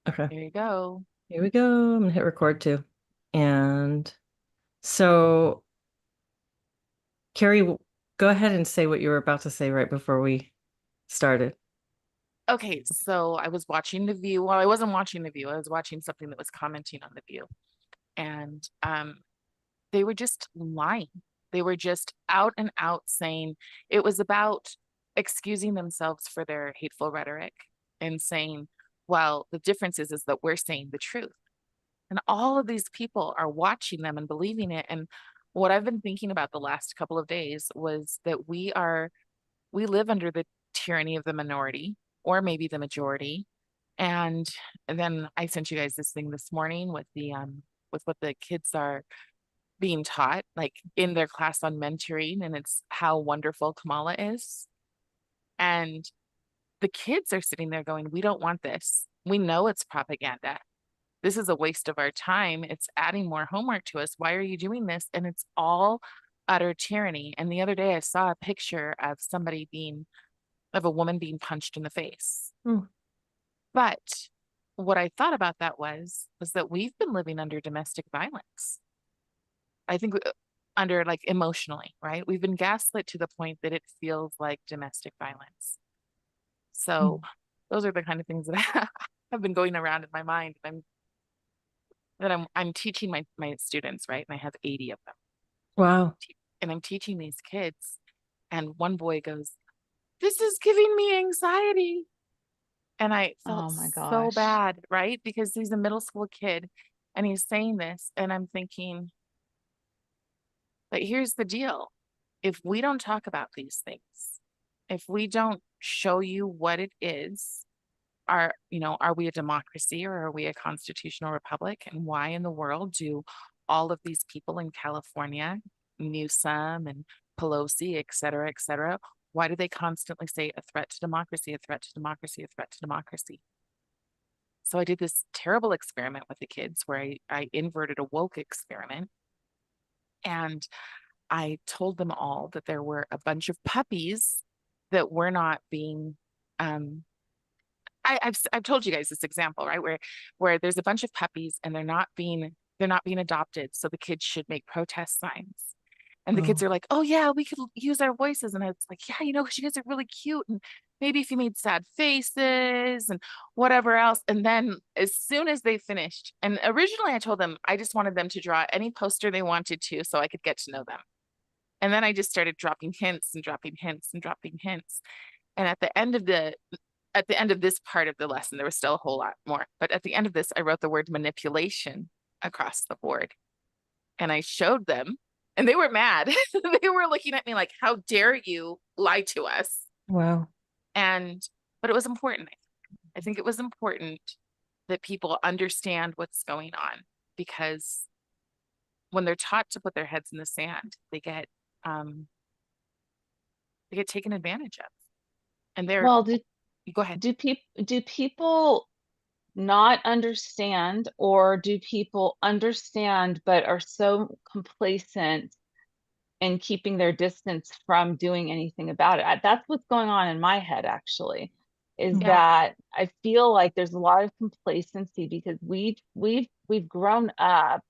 Okay, There you go. here we go. I'm gonna hit record too. And so, Carrie, go ahead and say what you were about to say right before we started. Okay, so I was watching The View. Well, I wasn't watching The View. I was watching something that was commenting on The View. And they were just lying. They were just out and out saying it was about excusing themselves for their hateful rhetoric and saying, well, the difference is that we're saying the truth. And all of these people are watching them and believing it. And what I've been thinking about the last couple of days was that we live under the tyranny of the minority or maybe the majority. And then I sent you guys this thing this morning with the with what the kids are being taught, like in their class on mentoring, and it's how wonderful Kamala is. And the kids are sitting there going, we don't want this. We know it's propaganda. This is a waste of our time. It's adding more homework to us. Why are you doing this? And it's all utter tyranny. And the other day I saw a picture of of a woman being punched in the face. Hmm. But what I thought about that was that we've been living under domestic violence. I think under like emotionally, right? We've been gaslit to the point that it feels like domestic violence. So those are the kind of things that have been going around in my mind. I'm teaching my students, right? And I have 80 of them. Wow. And I'm teaching these kids. And one boy goes, this is giving me anxiety. And I felt Oh my so gosh. bad, right? Because he's a middle school kid and he's saying this. And I'm thinking, but here's the deal. If we don't talk about these things, if we don't show you what it is, are we a democracy or are we a constitutional republic? And why in the world do all of these people in California, Newsom and Pelosi, et cetera, why do they constantly say a threat to democracy, a threat to democracy, a threat to democracy? So I did this terrible experiment with the kids where I inverted a Wolk experiment. And I told them all that there were a bunch of puppies that were not being I've told you guys this example, right? Where there's a bunch of puppies and they're not being adopted. So the kids should make protest signs. And the kids Oh, are like, oh yeah, we could use our voices. And it's like, yeah, because you guys are really cute. And maybe if you made sad faces and whatever else. And then as soon as they finished, and originally I told them I just wanted them to draw any poster they wanted to so I could get to know them. And then I just started dropping hints and dropping hints and dropping hints. And at the end of this part of the lesson, there was still a whole lot more. But at the end of this, I wrote the word manipulation across the board and I showed them, and they were mad. They were looking at me like, how dare you lie to us? wow. And, but it was important. I think it was important that people understand what's going on because when they're taught to put their heads in the sand, um, they get taken advantage of. And they're, Well, go ahead. do people not understand, or do people understand but are so complacent in keeping their distance from doing anything about it? That's what's going on in my head actually, is Hmm. Yeah. that I feel like there's a lot of complacency because we've grown up,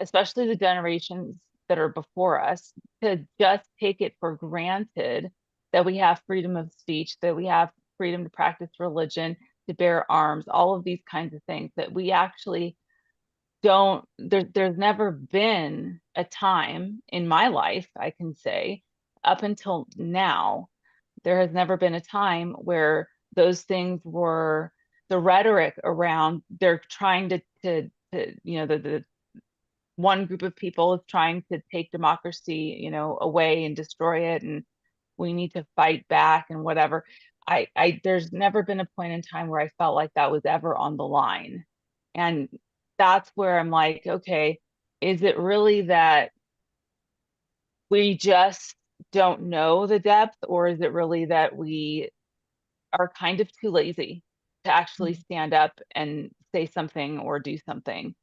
especially the generations that are before us, to just take it for granted that we have freedom of speech, that we have freedom to practice religion, to bear arms, all of these kinds of things that we actually don't. There's never been a time in my life, I can say, up until now, there has never been a time where those things were the rhetoric around they're trying to the one group of people is trying to take democracy, away and destroy it, and we need to fight back and whatever. There's never been a point in time where I felt like that was ever on the line. And that's where I'm like, okay, is it really that we just don't know the depth, or is it really that we are kind of too lazy to actually stand up and say something or do something?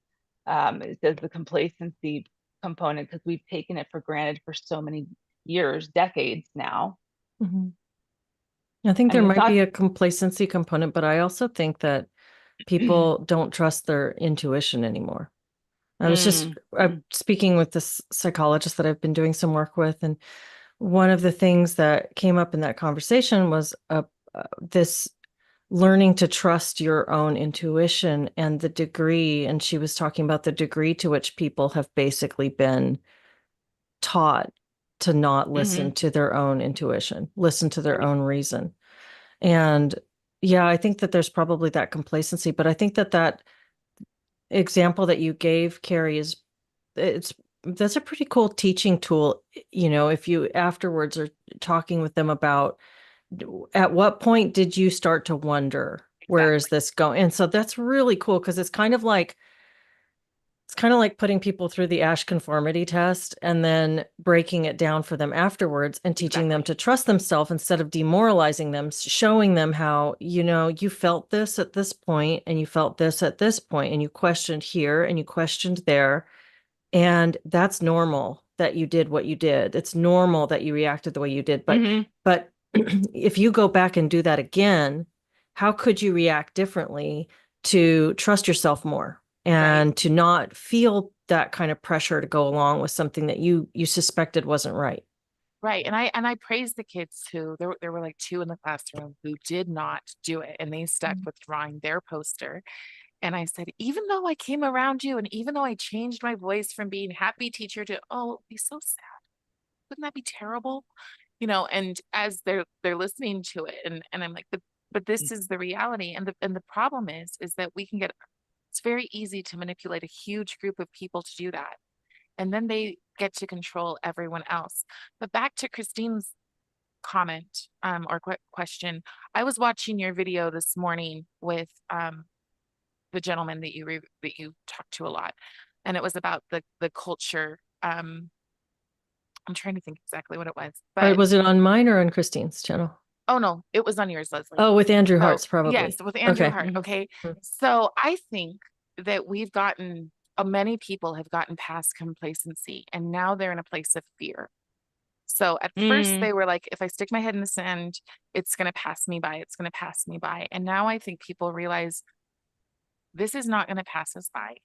It says the complacency component because we've taken it for granted for so many years, decades now. Mhm. I think I there mean, it's might not. be a complacency component, but I also think that people don't trust their intuition anymore. I'm speaking with this psychologist that I've been doing some work with, and one of the things that came up in that conversation was this learning to trust your own intuition and the degree. And she was talking about the degree to which people have basically been taught to not listen to their own intuition, listen to their own reason. And yeah, I think that there's probably that complacency, but I think that that example that you gave, Cari, that's a pretty cool teaching tool. You know, if you afterwards are talking with them about at what point did you start to wonder, where is this going? And so that's really cool, because it's kind of like putting people through the Ash conformity test and then breaking it down for them afterwards and teaching them to trust themselves instead of demoralizing them, showing them how, you know, you felt this at this point and you felt this at this point and you questioned here and you questioned there. And that's normal that you did what you did. It's normal that you reacted the way you did. But if you go back and do that again, how could you react differently to trust yourself more and to not feel that kind of pressure to go along with something that you suspected wasn't right? Right. And I praise the kids who there were like 2 in the classroom who did not do it, and they stuck with drawing their poster. And I said, even though I came around you and even though I changed my voice from being happy teacher to, oh, be so sad. Wouldn't that be terrible? You know, and as they're listening to it, and I'm like, but this is the reality. And the problem is that it's very easy to manipulate a huge group of people to do that. And then they get to control everyone else. But back to Christine's comment, or question, I was watching your video this morning with the gentleman that you talked to a lot, and it was about the culture. I'm trying to think exactly what it was, but was it on mine or on Christine's channel? oh no, it was on yours, Leslie. Oh, with Andrew Hart's probably. Yes, with Andrew Hart. Mm-hmm. Okay. So I think that we've gotten, many people have gotten past complacency, and now they're in a place of fear. So at first they were like, if I stick my head in the sand, it's going to pass me by. It's going to pass me by. And now I think people realize this is not going to pass us by.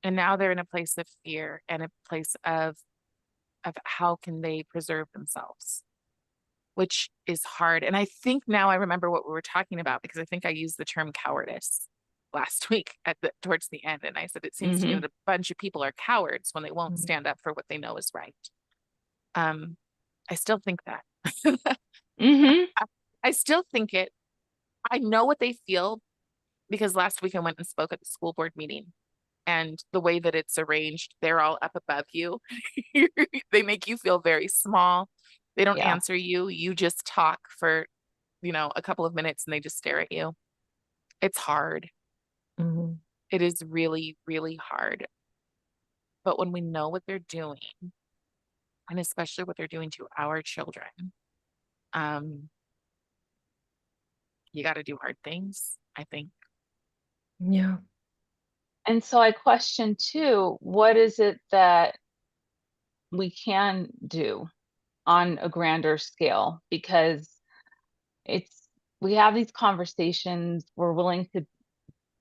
And now they're in a place of fear and a place of how can they preserve themselves, which is hard. And I think now I remember what we were talking about, because I think I used the term cowardice last week towards the end. And I said, it seems to me that a bunch of people are cowards when they won't stand up for what they know is right. I still think that. I still think it. I know what they feel, because last week I went and spoke at the school board meeting, and the way that it's arranged, they're all up above you. They make you feel very small. They don't answer you. You just talk for, a couple of minutes and they just stare at you. It's hard. It is really, really hard. But when we know what they're doing, and especially what they're doing to our children, you got to do hard things, I think. Yeah. And so I question too, what is it that we can do on a grander scale? Because we have these conversations, we're willing to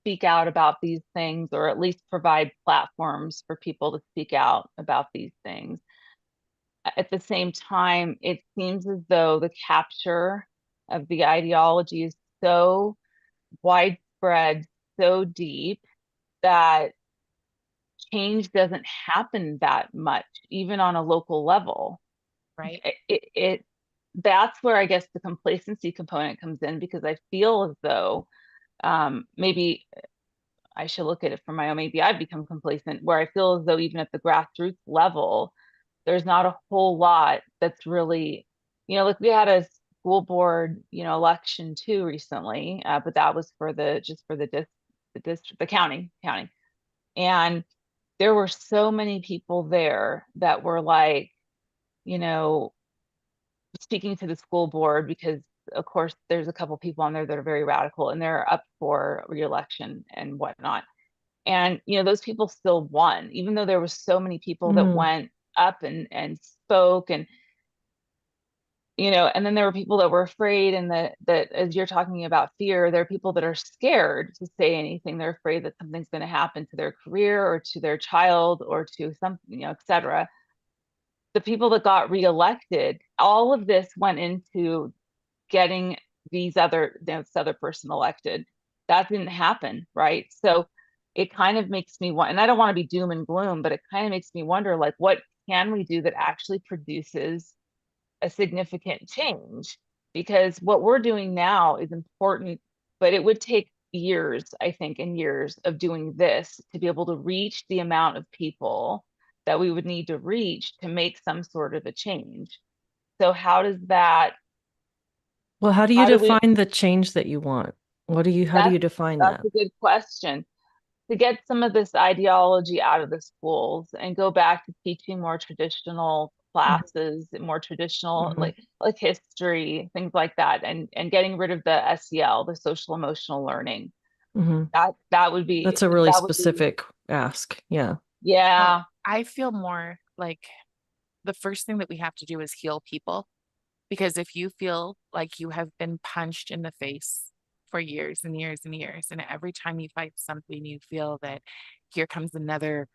speak out about these things, or at least provide platforms for people to speak out about these things. At the same time, it seems as though the capture of the ideology is so widespread, so deep, that change doesn't happen that much, even on a local level. Right. That's where I guess the complacency component comes in, because I feel as though maybe I should look at it from my own, maybe I've become complacent, where I feel as though even at the grassroots level, there's not a whole lot that's really, like we had a school board, election too recently, but that was for the district, the county. And there were so many people there that were like, speaking to the school board, because of course there's a couple people on there that are very radical and they're up for re-election and whatnot. And, those people still won, even though there was so many people that went up and spoke. And and then there were people that were afraid, and that as you're talking about fear, there are people that are scared to say anything. They're afraid that something's going to happen to their career or to their child or to some, et cetera. The people that got reelected, all of this went into getting this other person elected. That didn't happen, right? So it kind of makes me want, and I don't want to be doom and gloom, but it kind of makes me wonder, like, what can we do that actually produces a significant change? Because what we're doing now is important, but it would take years, I think, and years of doing this to be able to reach the amount of people that we would need to reach to make some sort of a change. So how does that, Well, how do you how do we, define the change that you want? How do that's you define that's that? a good question. To get some of this ideology out of the schools and go back to teaching more traditional classes, more traditional, Mhm. like history, things like that, and getting rid of the SEL, the social emotional learning. Mhm. That would be That's a really specific ask. Yeah. yeah. I feel more like the first thing that we have to do is heal people. Because if you feel like you have been punched in the face for years and years and years, and every time you fight something, you feel that here comes another,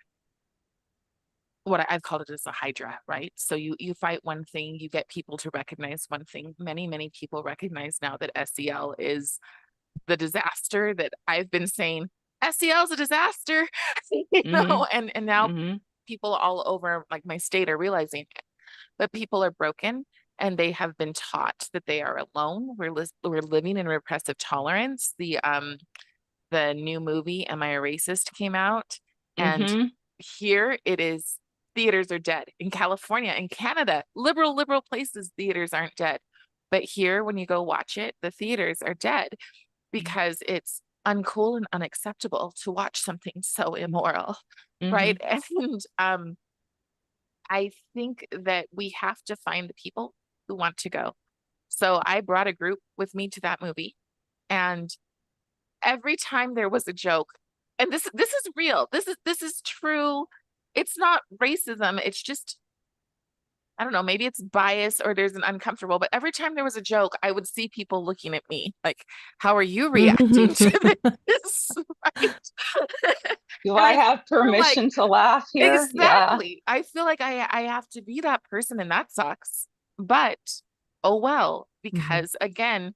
what I've called it as a hydra, right? So you fight one thing, you get people to recognize one thing. Many people recognize now that SEL is the disaster that I've been saying. SEL is a disaster, Mm-hmm. and now Mm-hmm. people all over like my state are realizing it. But people are broken and they have been taught that they are alone. We're living in repressive tolerance. The new movie Am I a Racist came out, and Mm-hmm. here it is, theaters are dead. In California, in Canada, liberal places, theaters aren't dead. But here, when you go watch it, the theaters are dead because it's uncool and unacceptable to watch something so immoral, Mm-hmm. right? And I think that we have to find the people who want to go. So I brought a group with me to that movie, and every time there was a joke, and this is real. This is true. It's not racism. It's just, I don't know, maybe it's bias or there's an uncomfortable, but every time there was a joke, I would see people looking at me like, how are you reacting to this? Right? Do And I I have feel like, permission to laugh here? Yeah. exactly. I feel like I have to be that person, and that sucks. But oh well, Mhm. because again,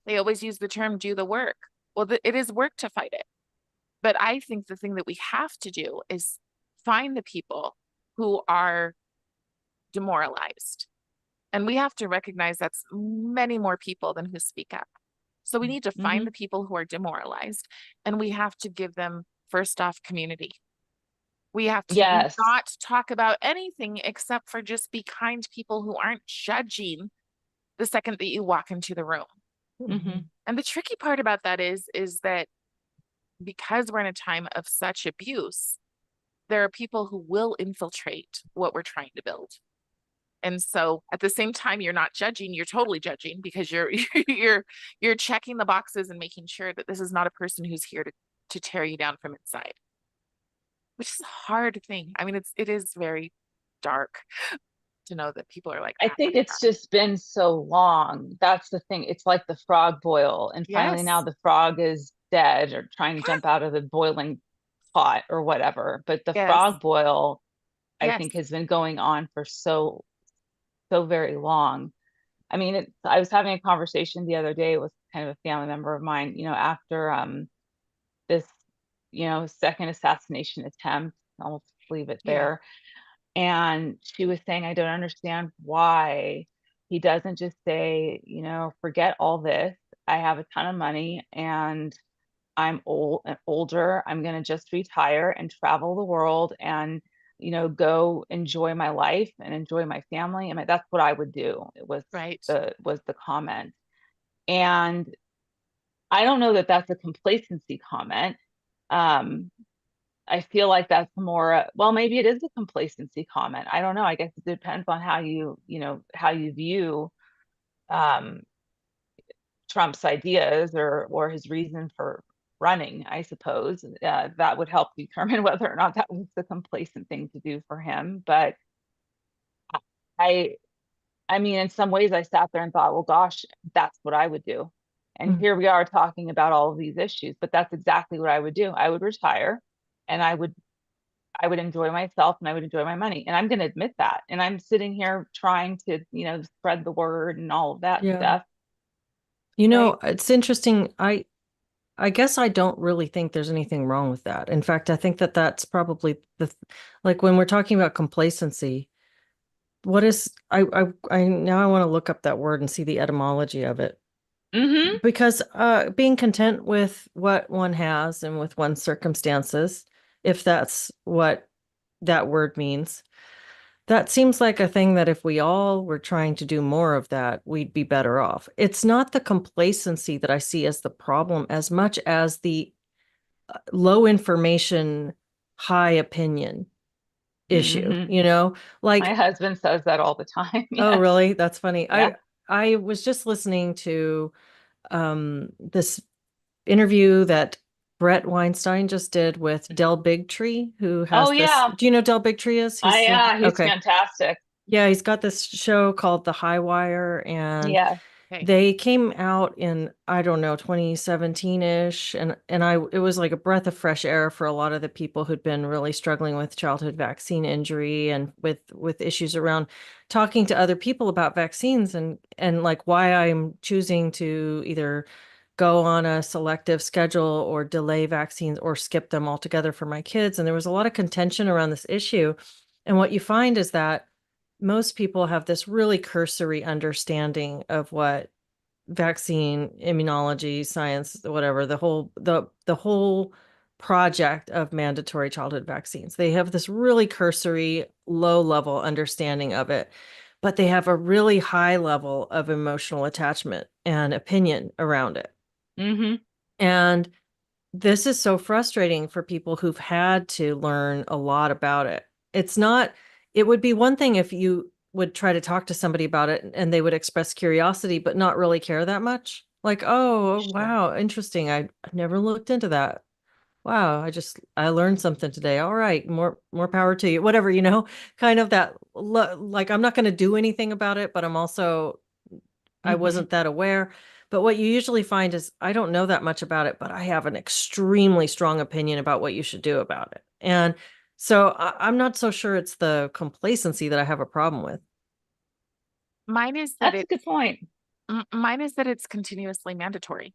they always use the term do the work. Well, it is work to fight it. But I think the thing that we have to do is find the people who are demoralized. And we have to recognize that's many more people than who speak up. So we need to find Mm-hmm. the people who are demoralized, and we have to give them, first off, community. We have to Yes. not talk about anything except for just be kind to people who aren't judging the second that you walk into the room. Mm-hmm. Mhm. And the tricky part about that is that because we're in a time of such abuse, there are people who will infiltrate what we're trying to build. And so at the same time, you're not judging, you're totally judging because you're checking the boxes and making sure that this is not a person who's here to tear you down from inside, which is a hard thing. I mean, it is very dark to know that people are like I that. think it's just been so long. That's the thing. It's like the frog boil, and finally now Yes. the frog is dead or trying to jump out of the boiling pot or whatever. But the Yes. frog boil, I Yes. think, has been going on for so very long. I mean, I was having a conversation the other day with kind of a family member of mine, after this, second assassination attempt. I'll leave it Yeah. there. And she was saying, I don't understand why he doesn't just say, forget all this. I have a ton of money and I'm older. I'm going to just retire and travel the world and, go enjoy my life and enjoy my family. I mean, that's what I would do. It was Right. the comment. And I don't know that that's a complacency comment. Um, I feel like that's more, well, maybe it is a complacency comment. I don't know. I guess it depends on how you view um, Trump's ideas or his reason for running, I suppose. That would help determine whether or not that was the complacent thing to do for him. But I I mean, in some ways I sat there and thought, well, gosh, that's what I would do. And here we are talking about all of these issues, but that's exactly what I would do. I would retire and I would enjoy myself and I would enjoy my money. And I'm going to admit that. And I'm sitting here trying to, spread the word and all of that Yeah. stuff. You know, Right? it's interesting. I guess I don't really think there's anything wrong with that. In fact, I think that that's probably like when we're talking about complacency, what is I now I want to look up that word and see the etymology of it. Mm-hmm. Because being content with what one has and with one's circumstances, if that's what that word means, that seems like a thing that if we all were trying to do more of that, we'd be better off. It's not the complacency that I see as the problem as much as the low information, high opinion issue, Mm-hmm. My like, husband says that all the time. oh, Yes. really? That's funny. Yeah. I was just listening to this interview that Brett Weinstein just did with Del Bigtree, who Oh has this. yeah. Do you know Del Bigtree is? Yeah, he's Okay. fantastic. Yeah, he's got this show called The High Wire, and Yeah. Okay. they came out in, I don't know, 2017-ish, and it was like a breath of fresh air for a lot of the people who'd been really struggling with childhood vaccine injury and with issues around talking to other people about vaccines and like why I'm choosing to either go on a selective schedule or delay vaccines or skip them altogether for my kids. And there was a lot of contention around this issue. And what you find is that most people have this really cursory understanding of what vaccine, immunology, science, whatever, the whole project of mandatory childhood vaccines. They have this really cursory, low level understanding of it, but they have a really high level of emotional attachment and opinion around it. Mm-hmm. And this is so frustrating for people who've had to learn a lot about it. It's not, it would be one thing if you would try to talk to somebody about it and they would express curiosity, but not really care that much. Like, oh, Sure. wow, interesting. I never looked into that. Wow, I learned something today. All right, more power to you. Whatever, kind of that like I'm not going to do anything about it, but I Mm-hmm. wasn't that aware. But what you usually find is I don't know that much about it, but I have an extremely strong opinion about what you should do about it. And so I'm not so sure it's the complacency that I have a problem with. Mine is that That's a good point. mine is that it's continuously mandatory.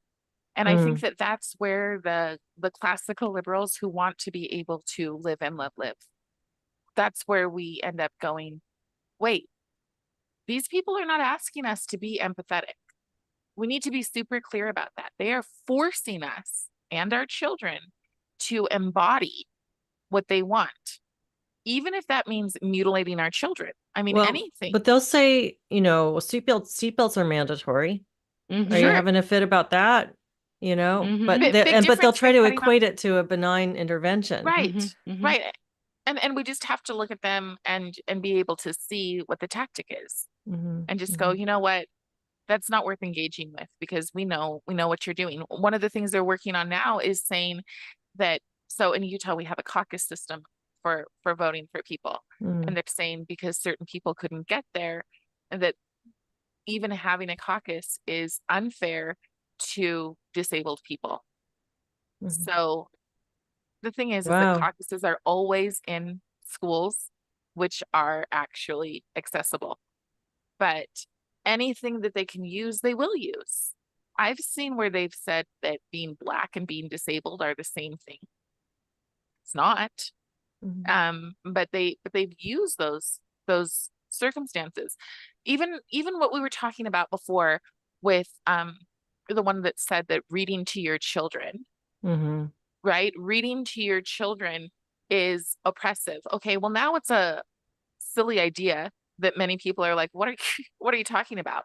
And I think Mm, that that's where the classical liberals who want to be able to live and let live, that's where we end up going, wait, these people are not asking us to be empathetic. We need to be super clear about that. They are forcing us and our children to embody what they want, even if that means mutilating our children. I mean, well, anything. but they'll say, seatbelts are mandatory. Are you Mm-hmm. Sure. having a fit about that? Mm-hmm. Big But they'll difference try than to cutting off. equate it to a benign intervention. Right. Mm-hmm. Mm-hmm. Right. And we just have to look at them and be able to see what the tactic is Hmm. and just go, Hmm. you know what? That's not worth engaging with because we know what you're doing. One of the things they're working on now is saying that, so in Utah we have a caucus system for voting for people. And Hmm. they're saying because certain people couldn't get there, and that even having a caucus is unfair to disabled people. Hmm. So the thing is that Wow. caucuses are always in schools, which are actually accessible. But anything that they can use, they will use. I've seen where they've said that being black and being disabled are the same thing. It's not. Hmm. But they've used those circumstances. Even what we were talking about before with the one that said that reading to your children, Hmm. right? Reading to your children is oppressive. Okay, well now it's a silly idea that many people are like, what are you, what are you talking about?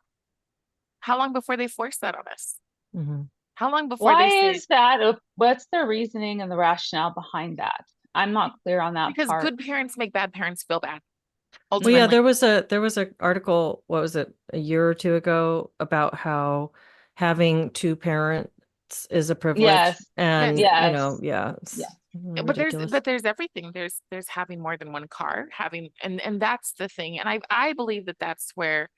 How long before they force that on us? Hmm. How long before they Why say, is that? What's the reasoning and the rationale behind that? I'm not clear on that because part. good parents make bad parents feel bad, Well, yeah, ultimately. there was a article, what was it, a year or two ago, about how having two parents is a privilege. Yes. And, Yes. Yes. yeah, Yeah. it's But ridiculous. there's everything. There's having more than one car, having and that's the thing. And I believe that that's where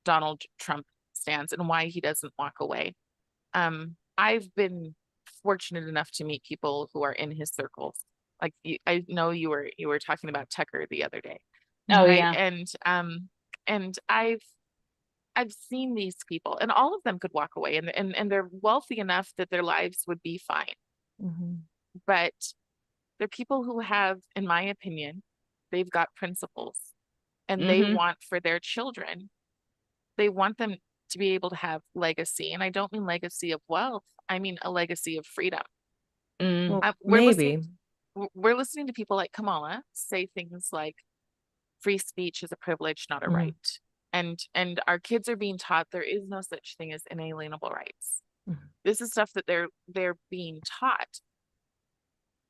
Donald Trump stands and why he doesn't walk away. I've been fortunate enough to meet people who are in his circles. Like I know you were talking about Tucker the other day, Oh right? yeah. And I've seen these people, and all of them could walk away, and they're wealthy enough that their lives would be fine. Mm-hmm. But they're people who have, in my opinion, they've got principles, and they Mm-hmm. want for their children, they want them to be able to have legacy. And I don't mean legacy of wealth, I mean a legacy of freedom. Mm. Well, We're maybe. listening to people like Kamala say things like free speech is a privilege, not a Mhm. right. And our kids are being taught there is no such thing as inalienable rights. Mhm. This is stuff that they're being taught.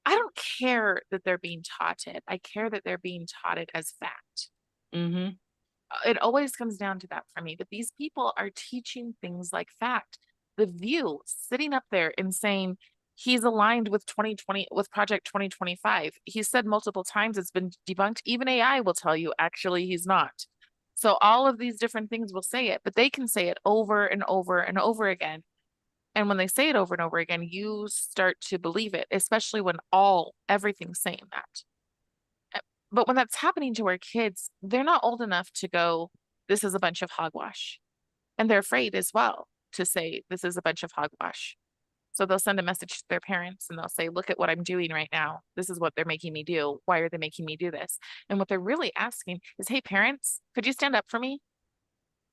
I don't care that they're being taught it. I care that they're being taught it as fact. Mm-hmm. It always comes down to that for me. But these people are teaching things like fact. The View sitting up there and saying he's aligned with 2020 with Project 2025. He said multiple times it's been debunked. Even AI will tell you actually he's not. So all of these different things will say it, but they can say it over and over and over again. And when they say it over and over again, you start to believe it, especially when everything's saying that. But when that's happening to our kids, they're not old enough to go, this is a bunch of hogwash. And they're afraid as well to say, this is a bunch of hogwash. So they'll send a message to their parents and they'll say, look at what I'm doing right now. This is what they're making me do. Why are they making me do this? And what they're really asking is, hey, parents, could you stand up for me?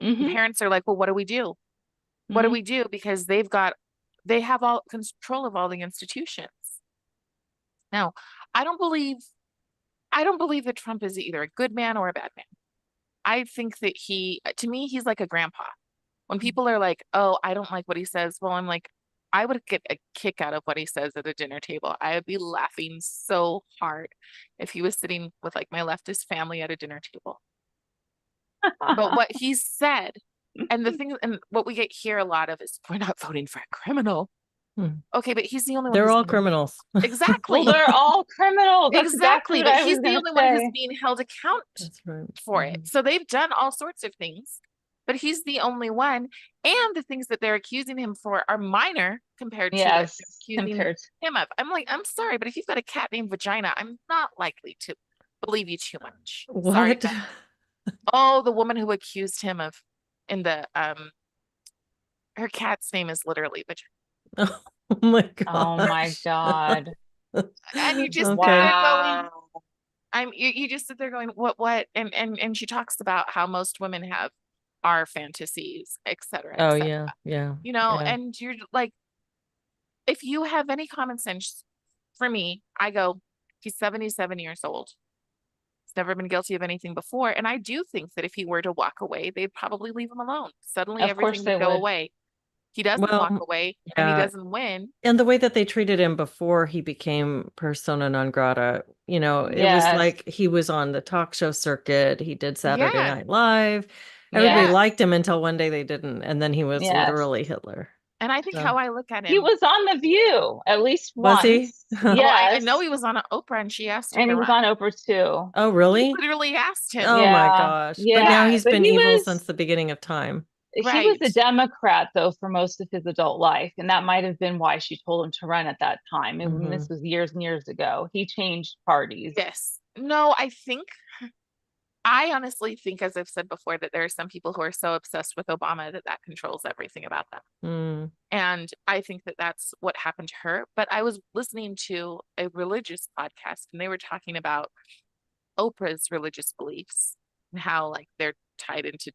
And Mm-hmm. parents are like, well, what do we do? What do Mm-hmm. we do? Because they have all control of all the institutions. Now, I don't believe that Trump is either a good man or a bad man. I think that to me, he's like a grandpa. When people are like, oh, I don't like what he says, well, I'm like, I would get a kick out of what he says at a dinner table. I would be laughing so hard if he was sitting with like my leftist family at a dinner table. But what he said, and the thing, and what we get here a lot of is, we're not voting for a criminal. Hmm. Okay, but he's the only one They're who's all being criminals. Exactly. Well, they're all criminals. That's exactly Exactly, what but I was he's the gonna only one who's say. being held account That's right. for it. Mhm. So they've done all sorts of things, but he's the only one. And the things that they're accusing him for are minor compared to what they're Yes, accusing compared to him of. I'm like, I'm sorry, but if you've got a cat named Vagina, I'm not likely to believe you too much. Sorry, What? Beth. Oh, the woman who accused him of in the her cat's name is literally Vagina. Oh my oh my gosh. God. And you just sit Okay. there going, Wow. you just sit there going, what? And she talks about how most women have our fantasies, et cetera, et Oh cetera. yeah, yeah, You know, yeah. and you're like, if you have any common sense, for me, I go, he's 77 years old. He's never been guilty of anything before. And I do think that if he were to walk away, they'd probably leave him alone. Suddenly Of course everything they would go would. away. He doesn't walk Well, away and he yeah. doesn't win. And the way that they treated him before he became persona non grata, it was Yes. like he was on the talk show circuit. He did Saturday Yeah. Night Live. Everybody Yes. liked him until one day they didn't. And then he was Yes. literally Hitler. And I think So, how I look at He him, was on The View at least was he? once. oh, I Yes. know he was on Oprah and she asked him And to he was run. on Oprah too. Oh, He really? literally asked him. Oh my Yeah. gosh. But now Yeah. he's But been evil since the beginning of time. he was Right. a Democrat though for most of his adult life. And that might have been why she told him to run at that time. And Mhm. this was years and years ago. He changed parties. Yes. No, I honestly think, as I've said before, that there are some people who are so obsessed with Obama that controls everything about them. Mm. And I think that that's what happened to her. But I was listening to a religious podcast and they were talking about Oprah's religious beliefs and how like they're tied into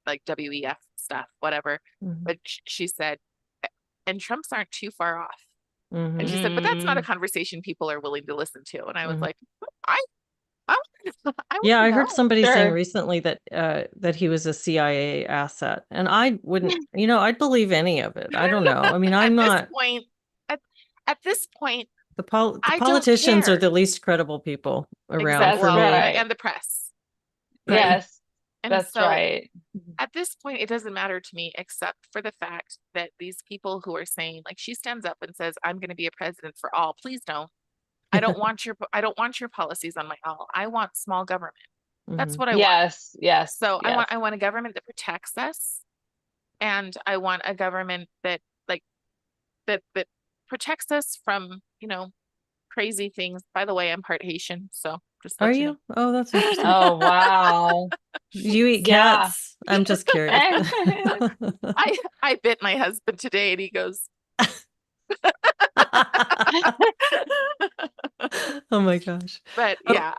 like WEF stuff, whatever. Mhm. But she said, and Trump's aren't too far off. And Mhm. she said, but that's not a Mm. conversation people are willing to listen to. And I was Mhm. like, I, I, I Yeah, I want to heard know. somebody saying Sure. recently that he was a CIA asset, and I wouldn't, I'd believe any of it. I don't know. I mean, I'm At this not point, at this point, the I don't politicians are care. the least credible people around That's for Well, me. right. and the press. Right. Yes, And that's so right. at this point, it doesn't matter to me, except for the fact that these people who are saying, like, she stands up and says, I'm going to be a president for all. Please don't. I don't want your policies on my all. I want small government. That's Mhm. what I want. Yes, yes, So yes. I want a government that protects us, and I want a government that like that protects us from, crazy things. By the way, I'm part Haitian, so just Are let you know. you? Oh, that's interesting. Oh, wow. Do you eat Yeah. cats? I'm just curious. I bit my husband today, and he goes, Oh my gosh. but Oh, yeah,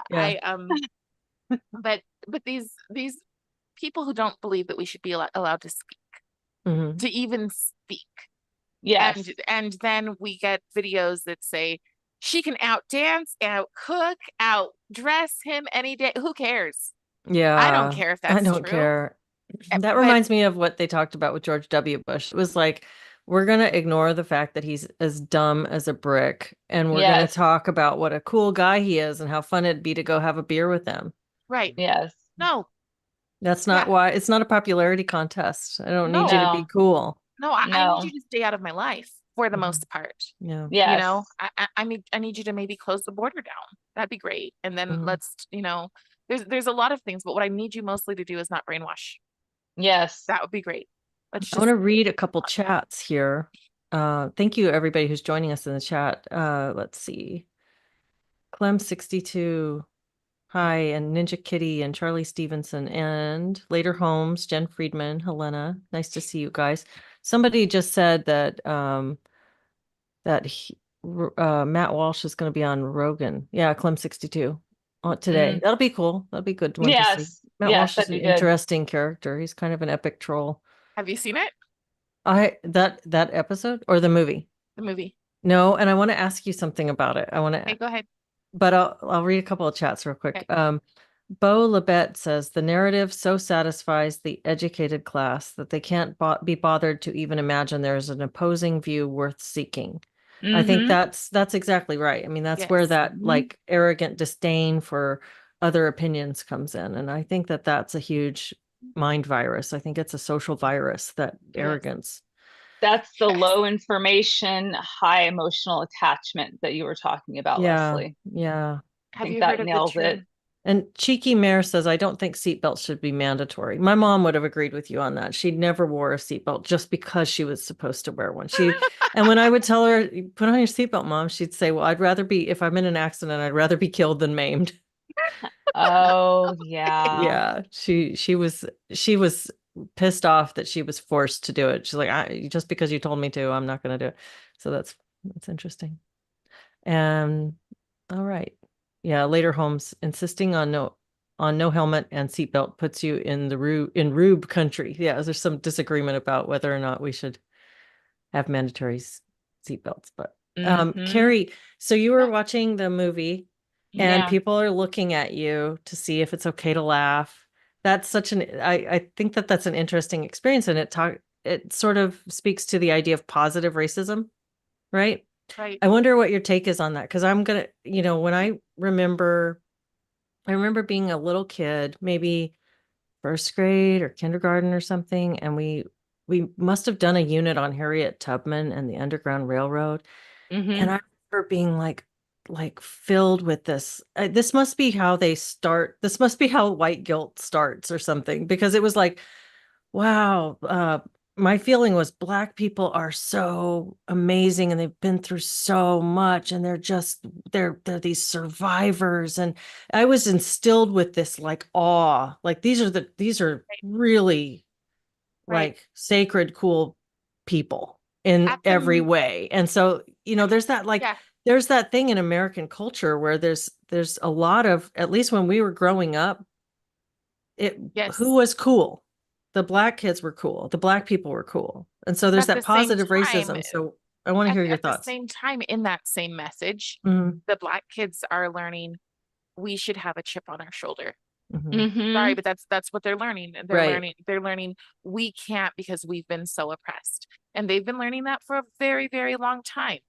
yeah. but these people who don't believe that we should be allowed to speak, Mhm. to even speak. Yes. And then we get videos that say she can out dance, out cook, out dress him any day. Who cares? I don't Yeah, care if I that's don't true. care. That But reminds me of what they talked about with George W. Bush. It was like, we're going to ignore the fact that he's as dumb as a brick, and we're going to Yes. talk about what a cool guy he is and how fun it'd be to go have a beer with him. right. Yes. No. That's Yeah. not why, it's not a popularity contest. I don't need you to be No. cool. No, I need No. you to stay out of my life for the Mhm. most part. Yeah. Yes. I need you to maybe close the border down. That'd be great. And then Mhm. let's, there's a lot of things, but what I need you mostly to do is not brainwash. Yes. That would be great. Let's I want just to read a couple chats here. Thank you, everybody who's joining us in the chat. Let's see. Clem62. Hi, and Ninja Kitty and Charlie Stevenson and Later Holmes, Jen Friedman, Helena. Nice to see you guys. Somebody just said that Matt Walsh is going to be on Rogan. Yeah, Clem62 today. That'll be cool. That'll be a good one to see. Yes. Matt Yes, Walsh is that'd an be good. interesting character. He's kind of an epic troll. have you seen it? That episode or the movie? The movie. No, and I want to ask you something about it. I want to Okay, go ahead. but I'll read a couple of chats real quick. Okay. Bo Labette says the narrative so satisfies the educated class that they can't be bothered to even imagine there is an opposing view worth seeking. I think that's exactly right. I mean, that's where Yes. that like arrogant disdain for other opinions comes in, and I think that that's a huge mind virus. I think it's a social virus, that It is. arrogance. That's the low information, high emotional attachment that you were talking about, Yeah, Leslie. yeah. I Have think you that heard of the nails it. term? And Cheeky Mare says, I don't think seatbelts should be mandatory. My mom would have agreed with you on that. She never wore a seatbelt just because she was supposed to wear one. And when I would tell her, put on your seatbelt, Mom, she'd say, well, I'd rather be, if I'm in an accident, I'd rather be killed than maimed. Oh, yeah. Yeah. She was pissed off that she was forced to do it. She's like, just because you told me to, I'm not going to do it. So that's interesting. And all right. Yeah, later Holmes insisting on no helmet and seatbelt puts you in the Rube country. Yeah, there's some disagreement about whether or not we should have mandatory seatbelts. But Cari, so you were watching the movie and Yeah. people are looking at you to see if it's okay to laugh. That's I think that that's an interesting experience, and it sort of speaks to the idea of positive racism, right? Right. I wonder what your take is on that, because I'm gonna, when I remember being a little kid, maybe first grade or kindergarten or something, and we must have done a unit on Harriet Tubman and the Underground Railroad, and I remember being like filled with this. This must be how they start. This must be how white guilt starts or something, because it was like, wow, my feeling was Black people are so amazing and they've been through so much, and they're these survivors. And I was instilled with this like awe, like these are really Right. like sacred, cool people in every way. And so, there's that there's that thing in American culture where there's a lot of, at least when we were growing up, who was cool? The Black kids were cool. The Black people were cool. And so there's that positive racism. So I want to hear your thoughts. At the same time, in that same message, the Black kids are learning we should have a chip on our shoulder. Sorry, but that's what they're learning. They're learning we can't because we've been so oppressed. And they've been learning that for a very, very long time.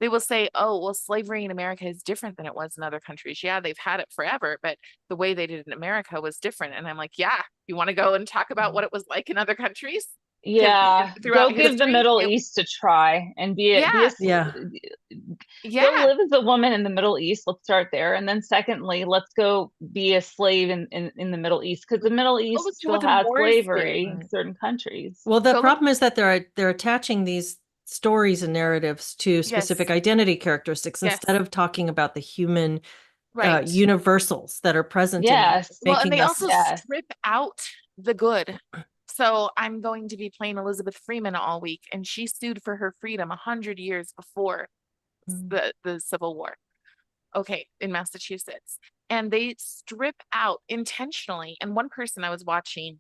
They will say, oh, well, slavery in America is different than it was in other countries. Yeah, they've had it forever, but the way they did it in America was different. And I'm like, yeah, you want to go and talk about what it was like in other countries? Yeah, go give the history, Middle East a try and be it. Yeah. go Yeah. live as a woman in the Middle East. Let's start there. And then secondly, let's go be a slave in the Middle East, because the Middle Go East look to still what the has Moors did. slavery in Right. certain countries. Well, the Go look. problem is that they're attaching these stories and narratives to specific Yes. identity characteristics Yes. instead of talking about the human Right. universals that are present in them, Yes. Well, and making they us. also Yes. strip out the good. So I'm going to be playing Elizabeth Freeman all week, and she sued for her freedom 100 years before Mm. the Civil War. Okay, in Massachusetts. And they strip out intentionally. And one person I was watching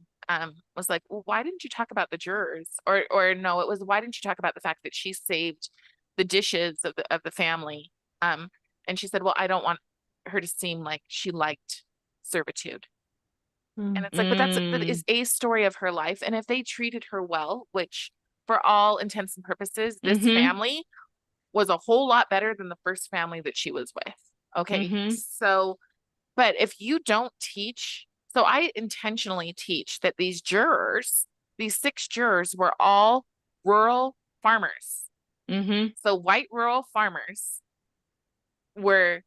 was like, well, why didn't you talk about the jurors? Or no, it was, why didn't you talk about the fact that she saved the dishes of the family? And she said, well, I don't want her to seem like she liked servitude. And Mm. it's like, but that is a story of her life. And if they treated her well, which for all intents and purposes, this Mm-hmm. family was a whole lot better than the first family that she was with. Okay. Mm-hmm. So, but if you don't teach, so I intentionally teach that these jurors, these 6 jurors were all rural farmers. Mm-hmm. So white rural farmers were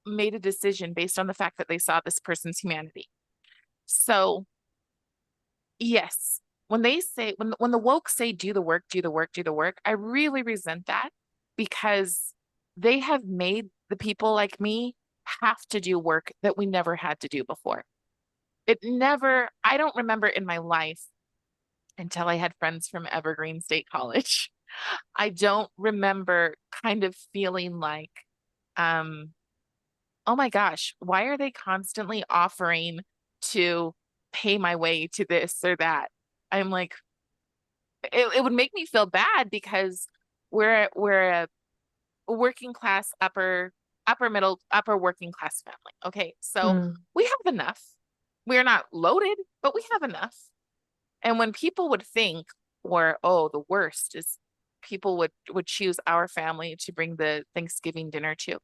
made a decision based on the fact that they saw this person's humanity. So yes, when they say when the woke say do the work, do the work, do the work, I really resent that because they have made the people like me have to do work that we never had to do before. I don't remember in my life until I had friends from Evergreen State College. I don't remember kind of feeling like, um, oh my gosh, why are they constantly offering to pay my way to this or that? I'm like, it would make me feel bad because we're a working class upper middle upper working class family. Okay, so Mm. we have enough. We're not loaded, but we have enough. And when people would think, or oh, the worst is people would choose our family to bring the Thanksgiving dinner to,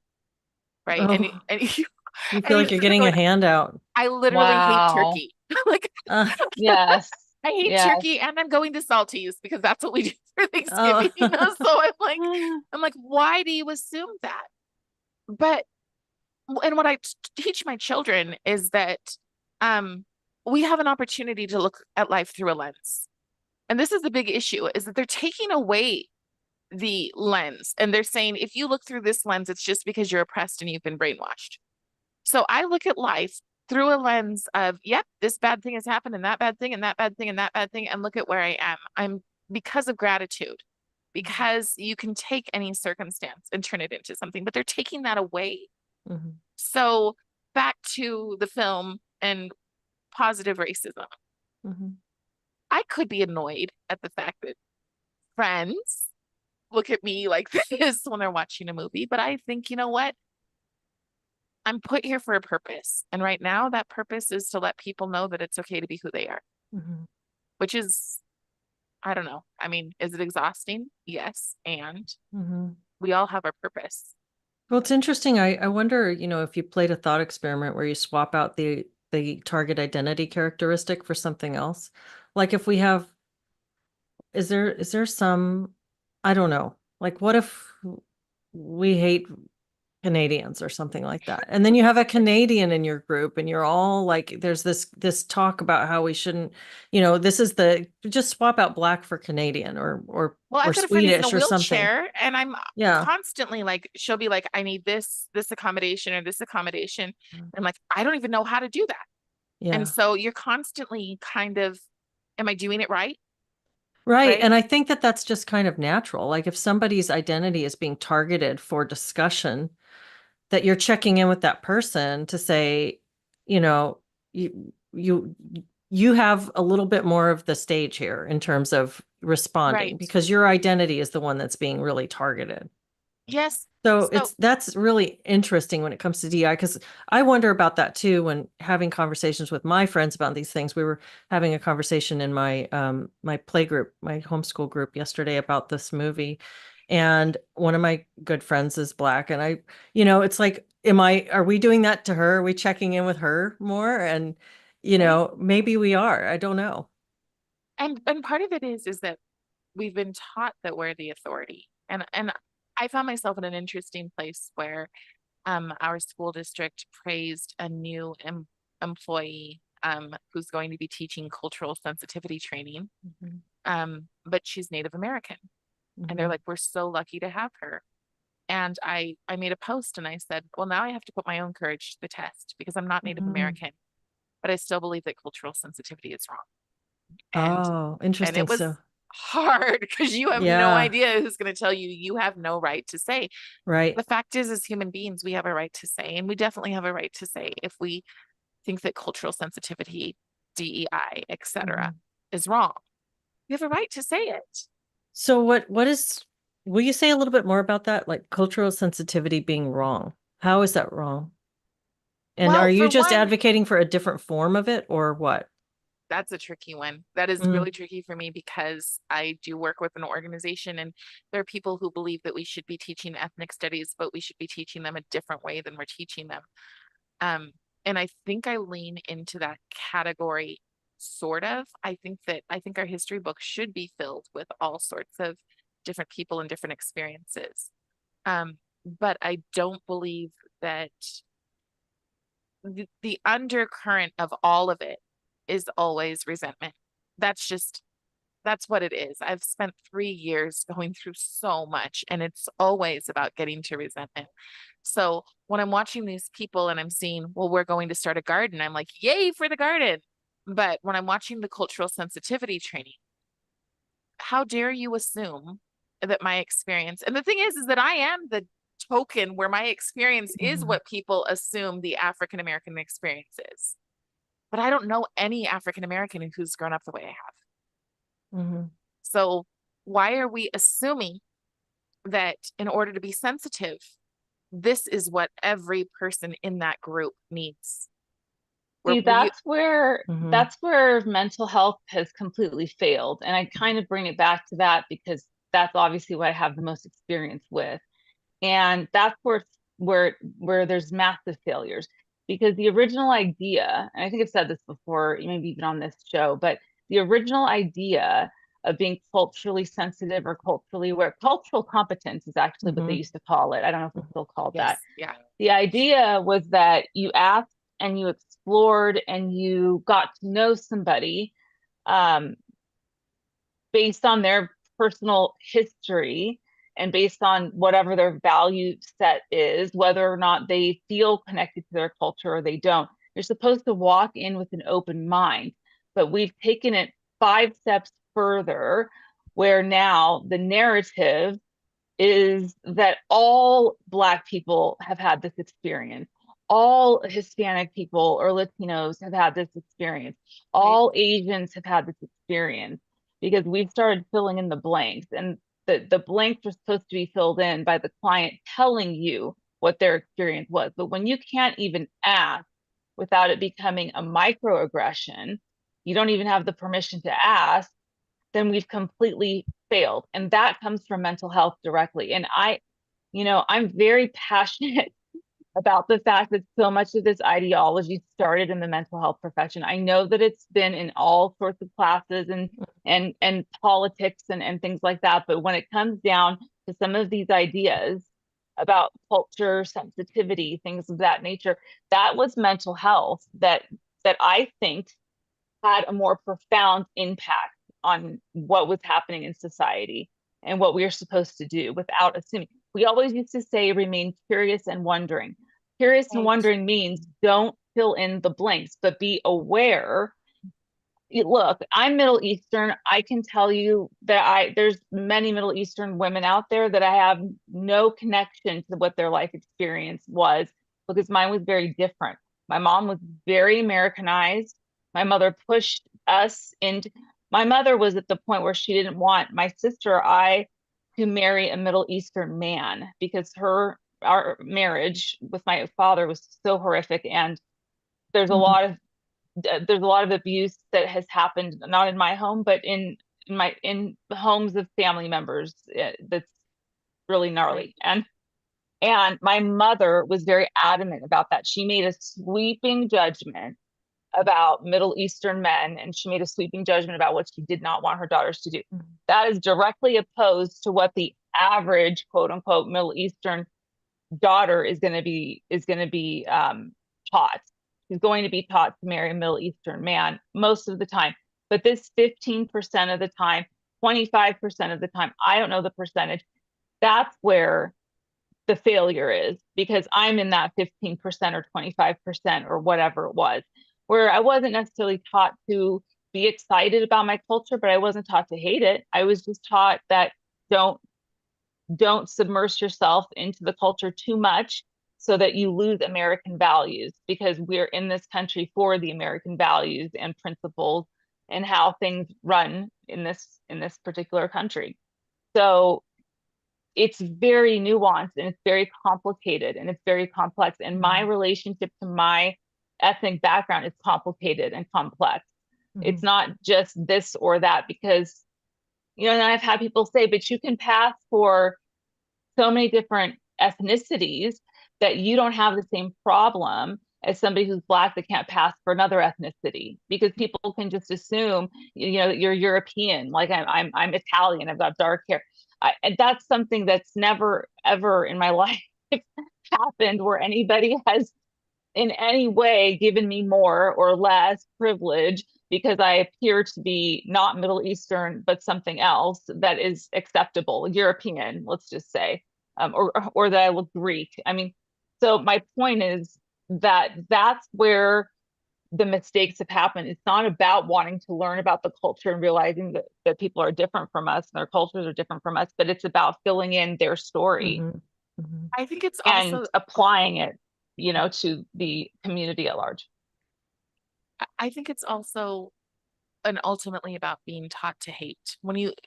right? And Oh, and you you feel and you like you're sort of getting a going, handout. I literally hate Wow. turkey. Like Uh, Yes. I hate Yes. turkey and I'm going to Salties because that's what we do for oh. Thanksgiving. So I'm like, why do you assume that? But and what I teach my children is that um we have an opportunity to look at life through a lens. And this is the big issue is that they're taking away the lens and they're saying if you look through this lens, it's just because you're oppressed and you've been brainwashed. So I look at life through a lens of, yep, this bad thing has happened and that bad thing and that bad thing and that bad thing. And look at where I am. I'm because of gratitude, because you can take any circumstance and turn it into something, but they're taking that away. Mhm. So back to the film and positive racism. Mhm. I could be annoyed at the fact that friends look at me like this when they're watching a movie, but I think, you know what? I'm put here for a purpose. And right now, that purpose is to let people know that it's okay to be who they are, Mhm. which is, I don't know. I mean, is it exhausting? Yes. And Mhm. we all have our purpose. Well, it's interesting. I wonder, if you played a thought experiment where you swap out the target identity characteristic for something else. Like if we have, is there some, I don't know, like what if we hate Canadians or something like that. And then you have a Canadian in your group and you're all like, there's this talk about how we shouldn't, this is just swap out black for Canadian Well, or I've got a friend who's in a Swedish or something. wheelchair, and I'm Yeah. constantly like, she'll be like, I need this accommodation or this accommodation. I'm like, I don't even know how to do that. And Yeah. so you're constantly kind of, am I doing it right? Right. Right? And I think that that's just kind of natural. Like if somebody's identity is being targeted for discussion, that you're checking in with that person to say, you know, you you have a little bit more of the stage here in terms of responding Right. because your identity is the one that's being really targeted. Yes. So So that's really interesting when it comes to DI because I wonder about that too when having conversations with my friends about these things. We were having a conversation in my play group, my homeschool group yesterday about this movie. And one of my good friends is black. And it's like, are we doing that to her? Are we checking in with her more? And, right. maybe we are. I don't know. And part of it is that we've been taught that we're the authority. And I found myself in an interesting place where our school district praised a new employee who's going to be teaching cultural sensitivity training. But she's Native American. And they're like, we're so lucky to have her. And I made a post and I said, well, now I have to put my own courage to the test because I'm not Native American, but I still believe that cultural sensitivity is wrong. Oh, And interesting. it was So, hard because you have no yeah, idea who's going to tell you you have no right to say. right. The fact is, as human beings, we have a right to say, and we definitely have a right to say if we think that cultural sensitivity, DEI, etc., is wrong. We have a right to say it. So will you say a little bit more about that? Like cultural sensitivity being wrong. How is that wrong? And Well, are you for just one, advocating for a different form of it or what? that's a tricky one. That is really tricky for me because I do work with an organization and there are people who believe that we should be teaching ethnic studies, but we should be teaching them a different way than we're teaching them. And I think I lean into that category sort of. I think our history books should be filled with all sorts of different people and different experiences. But I don't believe that the undercurrent of all of it is always resentment. That's what it is. I've spent 3 years going through so much, and it's always about getting to resentment. So when I'm watching these people and I'm seeing, well, we're going to start a garden, I'm like, yay for the garden. But when I'm watching the cultural sensitivity training, how dare you assume that my experience, and the thing is that I am the token where my experience is what people assume the African American experience is. But I don't know any African American who's grown up the way I have. So why are we assuming that in order to be sensitive, this is what every person in that group needs? See, that's where mental health has completely failed. And I kind of bring it back to that because that's obviously what I have the most experience with. And that's where there's massive failures. Because the original idea, and I think I've said this before, maybe even on this show, but the original idea of being culturally sensitive or culturally aware, cultural competence is actually what they used to call it. I don't know if it's still called that. Yeah. The idea was that you asked and you explored and you got to know somebody based on their personal history and based on whatever their value set is, whether or not they feel connected to their culture or they don't. You're supposed to walk in with an open mind, but we've taken it 5 steps further, where now the narrative is that all Black people have had this experience. All Hispanic people or Latinos have had this experience. All Asians have had this experience, because we've started filling in the blanks, and the blanks are supposed to be filled in by the client telling you what their experience was. But when you can't even ask without it becoming a microaggression, you don't even have the permission to ask, then we've completely failed. And that comes from mental health directly. And I'm very passionate about the fact that so much of this ideology started in the mental health profession. I know that it's been in all sorts of classes and politics and things like that. But when it comes down to some of these ideas about culture, sensitivity, things of that nature, that was mental health that I think had a more profound impact on what was happening in society and what we are supposed to do without assuming. We always used to say, remain curious and wondering. Curious and wondering means don't fill in the blanks, but be aware. Look, I'm Middle Eastern. I can tell you that there's many Middle Eastern women out there that I have no connection to what their life experience was, because mine was very different. My mom was very Americanized. My mother pushed us into, my mother was at the point where she didn't want my sister or I to marry a Middle Eastern man, because our marriage with my father was so horrific, and there's a lot of abuse that has happened, not in my home, but in the homes of family members. That's really gnarly. And my mother was very adamant about that. She made a sweeping judgment about Middle Eastern men, and she made a sweeping judgment about what she did not want her daughters to do. That is directly opposed to what the average quote unquote Middle Eastern daughter is going to be taught. She's going to be taught to marry a Middle Eastern man most of the time. But this 15% of the time, 25% of the time, I don't know the percentage, that's where the failure is, because I'm in that 15% or 25% or whatever it was, where I wasn't necessarily taught to be excited about my culture, but I wasn't taught to hate it. I was just taught that don't submerge yourself into the culture too much so that you lose American values, because we're in this country for the American values and principles and how things run in this particular country. So it's very nuanced and it's very complicated and it's very complex. And my relationship to my ethnic background is complicated and complex. It's not just this or that, because, you know, and I've had people say, but you can pass for so many different ethnicities that you don't have the same problem as somebody who's Black that can't pass for another ethnicity, because people can just assume, you know, that you're European, like I'm Italian, I've got dark hair. And that's something that's never ever in my life happened, where anybody has in any way given me more or less privilege because I appear to be not Middle Eastern, but something else that is acceptable, European, let's just say, or that I look Greek. I mean, so my point is that that's where the mistakes have happened. It's not about wanting to learn about the culture and realizing that people are different from us and their cultures are different from us, but it's about filling in their story I think it's and also applying it, you know, to the community at large. I think it's also and ultimately about being taught to hate.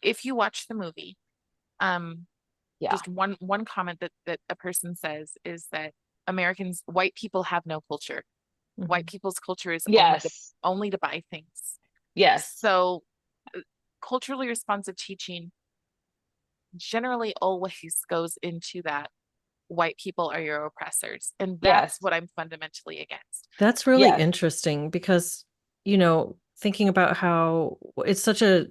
If you watch the movie, Yeah. just one comment that a person says is that white people have no culture. White people's culture is Yes. only to buy things. Yes. So culturally responsive teaching generally always goes into that white people are your oppressors. And that's what I'm fundamentally against. That's really interesting, because, you know, thinking about how it's a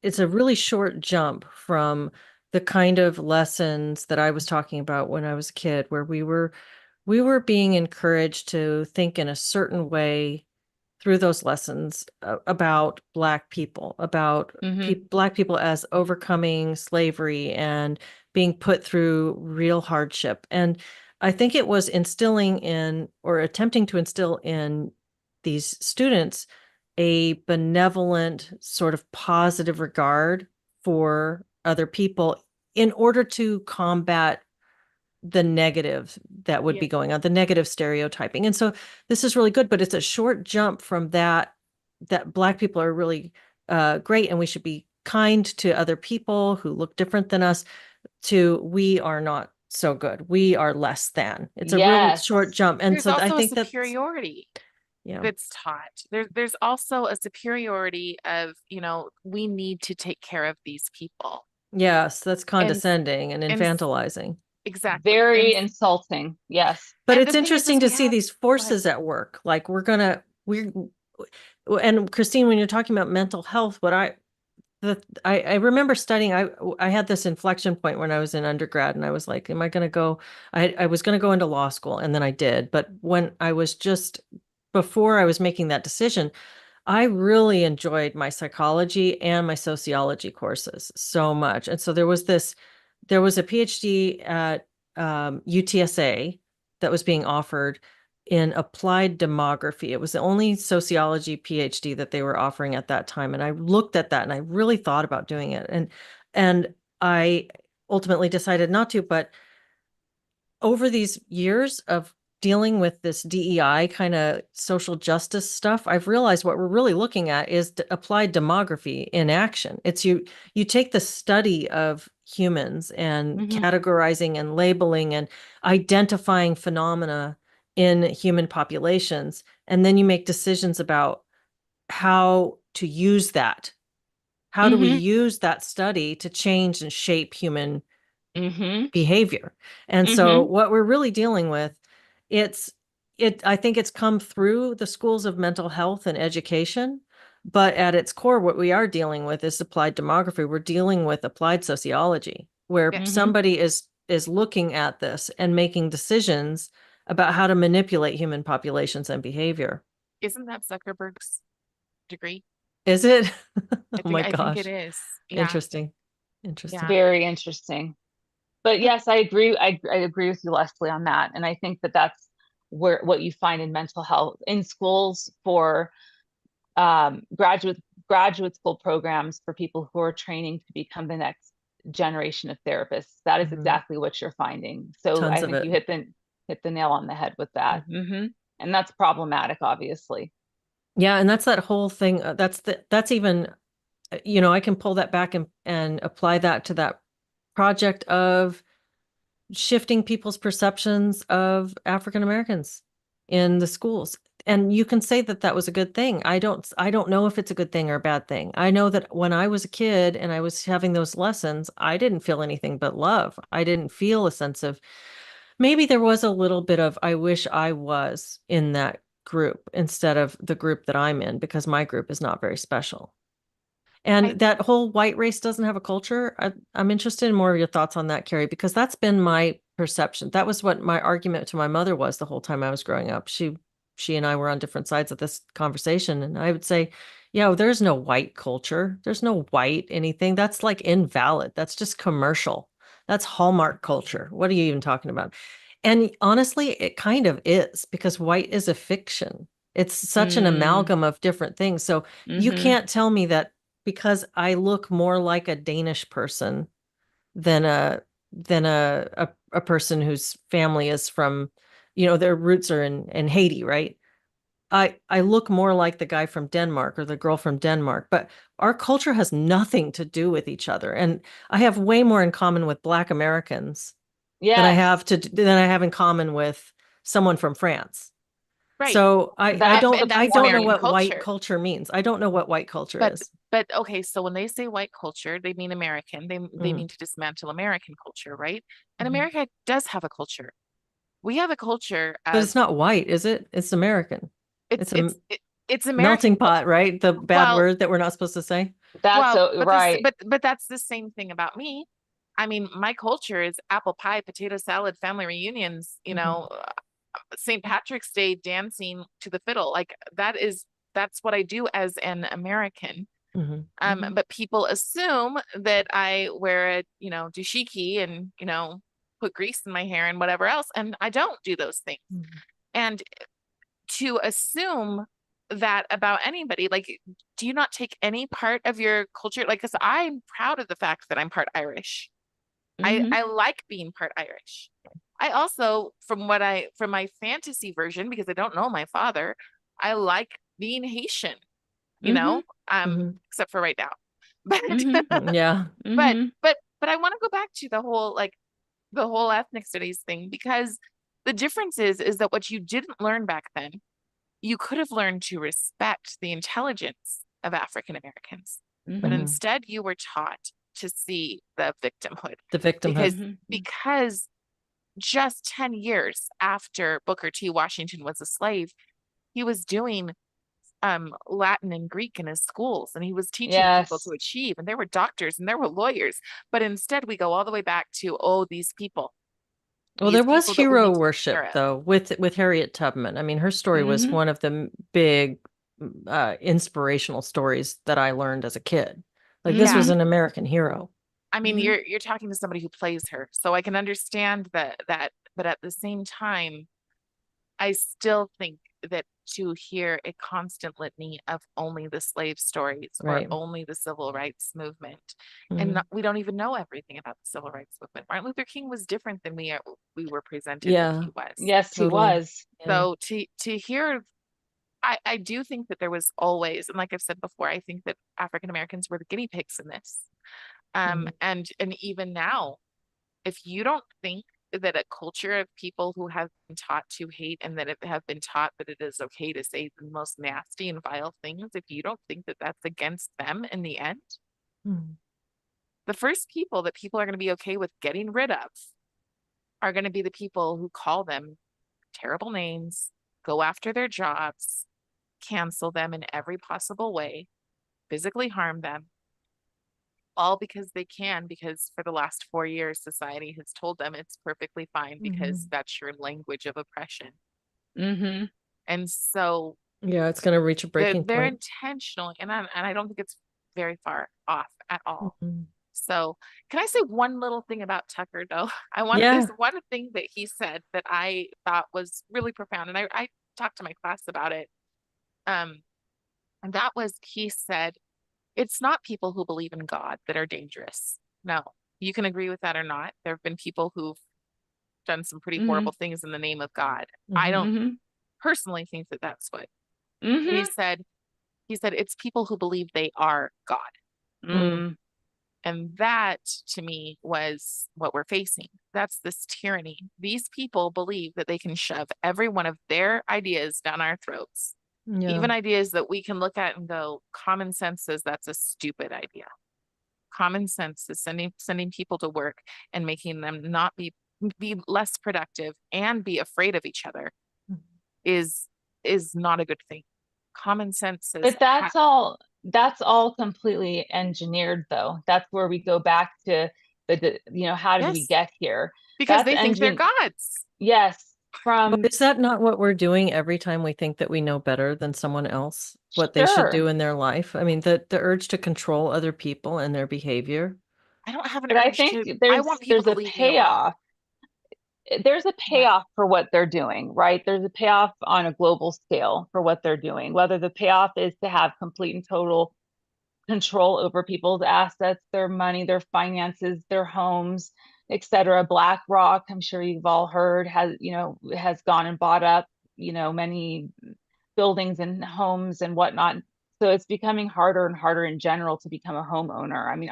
really short jump from the kind of lessons that I was talking about when I was a kid, where we were being encouraged to think in a certain way through those lessons about Black people, about Black people as overcoming slavery and being put through real hardship. And I think it was instilling in, or attempting to instill in, these students a benevolent, sort of positive regard for other people in order to combat the negative that would be going on, the negative stereotyping. And so this is really good, but it's a short jump from that Black people are really great and we should be kind to other people who look different than us, to we are not so good, we are less than. It's a really short jump. And there's so also I think a superiority that's taught. There's also a superiority of, you know, we need to take care of these people. Yes, that's condescending and infantilizing. Exactly. Very insulting. Yes. But it's interesting to see these forces at work. Like and Christine, when you're talking about mental health, I remember studying, I had this inflection point when I was in undergrad, and I was like, am I going to go, I was going to go into law school, and then I did. But when I was before I was making that decision, I really enjoyed my psychology and my sociology courses so much. And so there was a PhD at UTSA that was being offered in applied demography. It was the only sociology PhD that they were offering at that time. And I looked at that and I really thought about doing it. And I ultimately decided not to, but over these years of dealing with this DEI kind of social justice stuff, I've realized what we're really looking at is applied demography in action. It's you take the study of humans and categorizing and labeling and identifying phenomena in human populations, and then you make decisions about how to use that. How do we use that study to change and shape human behavior? And so what we're really dealing with, I think it's come through the schools of mental health and education, but at its core, what we are dealing with is applied demography. We're dealing with applied sociology. where Yeah. somebody is looking at this and making decisions about how to manipulate human populations and behavior. Isn't that Zuckerberg's degree? Is it? Oh my I think it gosh. is. Yeah. Interesting. Interesting. Very interesting. But yes, I agree. I agree with you, Leslie, on that. And I think that that's what you find in mental health in schools for graduate school programs for people who are training to become the next generation of therapists. That is exactly what you're finding. So Tons I of think it. you hit the nail on the head with that. And that's problematic, obviously. Yeah, and that's that whole thing. That's even, I can pull that back and apply that to that project of shifting people's perceptions of African Americans in the schools. And you can say that that was a good thing. I don't know if it's a good thing or a bad thing. I know that when I was a kid and I was having those lessons, I didn't feel anything but love. I didn't feel a sense of, maybe there was a little bit of, I wish I was in that group instead of the group that I'm in, because my group is not very special. And that whole white race doesn't have a culture. I'm interested in more of your thoughts on that, Cari, because that's been my perception. That was what my argument to my mother was the whole time I was growing up. She and I were on different sides of this conversation, and I would say, yeah, there's no white culture. There's no white anything. That's like invalid. That's just commercial. That's Hallmark culture. What are you even talking about? And honestly, it kind of is, because white is a fiction. It's such an amalgam of different things. So you can't tell me that because I look more like a Danish person than a person whose family is from, their roots are in Haiti, right? I look more like the guy from Denmark or the girl from Denmark, but our culture has nothing to do with each other. And I have way more in common with Black Americans than I have in common with someone from France. Right. So I don't know what culture. white culture means. I don't know what white culture is. But okay, so when they say white culture, they mean American. They mean to dismantle American culture, right? And America does have a culture. We have a culture of, but it's not white, is it? It's American. It's American melting pot, right? The bad word that we're not supposed to say. That's right. But that's the same thing about me. I mean, my culture is apple pie, potato salad, family reunions, St. Patrick's Day dancing to the fiddle. Like that's what I do as an American. But people assume that I wear a, dashiki and, put grease in my hair and whatever else. And I don't do those things. And to assume that about anybody, like, do you not take any part of your culture? Like, because I'm proud of the fact that I'm part Irish. I like being part Irish. I also, from my fantasy version, because I don't know my father, I like being Haitian, except for right now. But yeah. But I want to go back to the whole ethnic studies thing, because the difference is that what you didn't learn back then, you could have learned to respect the intelligence of African Americans, but instead you were taught to see the victimhood. Because just 10 years after Booker T. Washington was a slave, he was doing Latin and Greek in his schools, and he was teaching people to achieve, and there were doctors and there were lawyers. But instead we go all the way back to, these people. Well, there was hero worship though with Harriet Tubman. I mean, her story was one of the big inspirational stories that I learned as a kid. Like, this was an American hero. I mean, you're talking to somebody who plays her, so I can understand that, but at the same time, I still think that to hear a constant litany of only the slave stories or only the civil rights movement, and we don't even know everything about the civil rights movement. Martin Luther King was different than we were presented that he was. Yes, totally. He was. So to hear, I do think that there was always, and like I've said before, I think that African Americans were the guinea pigs in this. And even now, if you don't think that a culture of people who have been taught to hate and that have been taught that it is okay to say the most nasty and vile things, if you don't think that that's against them in the end, the first people that people are going to be okay with getting rid of are going to be the people who call them terrible names, go after their jobs, cancel them in every possible way, physically harm them, all because they can, because for the last 4 years, society has told them it's perfectly fine because that's your language of oppression. Mm-hmm. And so yeah, it's going to reach a breaking they're point. intentional, and I don't think it's very far off at all. Mm-hmm. So can I say one little thing about Tucker though? Yeah. There's one thing that he said that I thought was really profound, and I talked to my class about it. And that was, he said, it's not people who believe in God that are dangerous. No, you can agree with that or not. There have been people who've done some pretty horrible things in the name of God. I don't Mm-hmm. personally think that that's what Mm-hmm. he said it's people who believe they are God. Mm. And that to me was what we're facing. That's this tyranny. These people believe that they can shove every one of their ideas down our throats. Yeah. Even ideas that we can look at and go, common sense says that's a stupid idea. Common sense is sending people to work and making them not be less productive and be afraid of each other is not a good thing. Common sense says But that's all completely engineered though. That's where we go back to how did we yes, get here? because That's they think they're gods. Yes. But is that not what we're doing every time we think that we know better than someone else, what they should do in their life? I mean, the urge to control other people and their behavior. I don't have an But I urge think to, I want people there's to a leave me alone. payoff. There's a payoff for what they're doing, right? There's a payoff on a global scale for what they're doing, whether the payoff is to have complete and total control over people's assets, their money, their finances, their homes, etc. BlackRock, I'm sure you've all heard, has gone and bought up, many buildings and homes and whatnot. So it's becoming harder and harder in general to become a homeowner. I mean,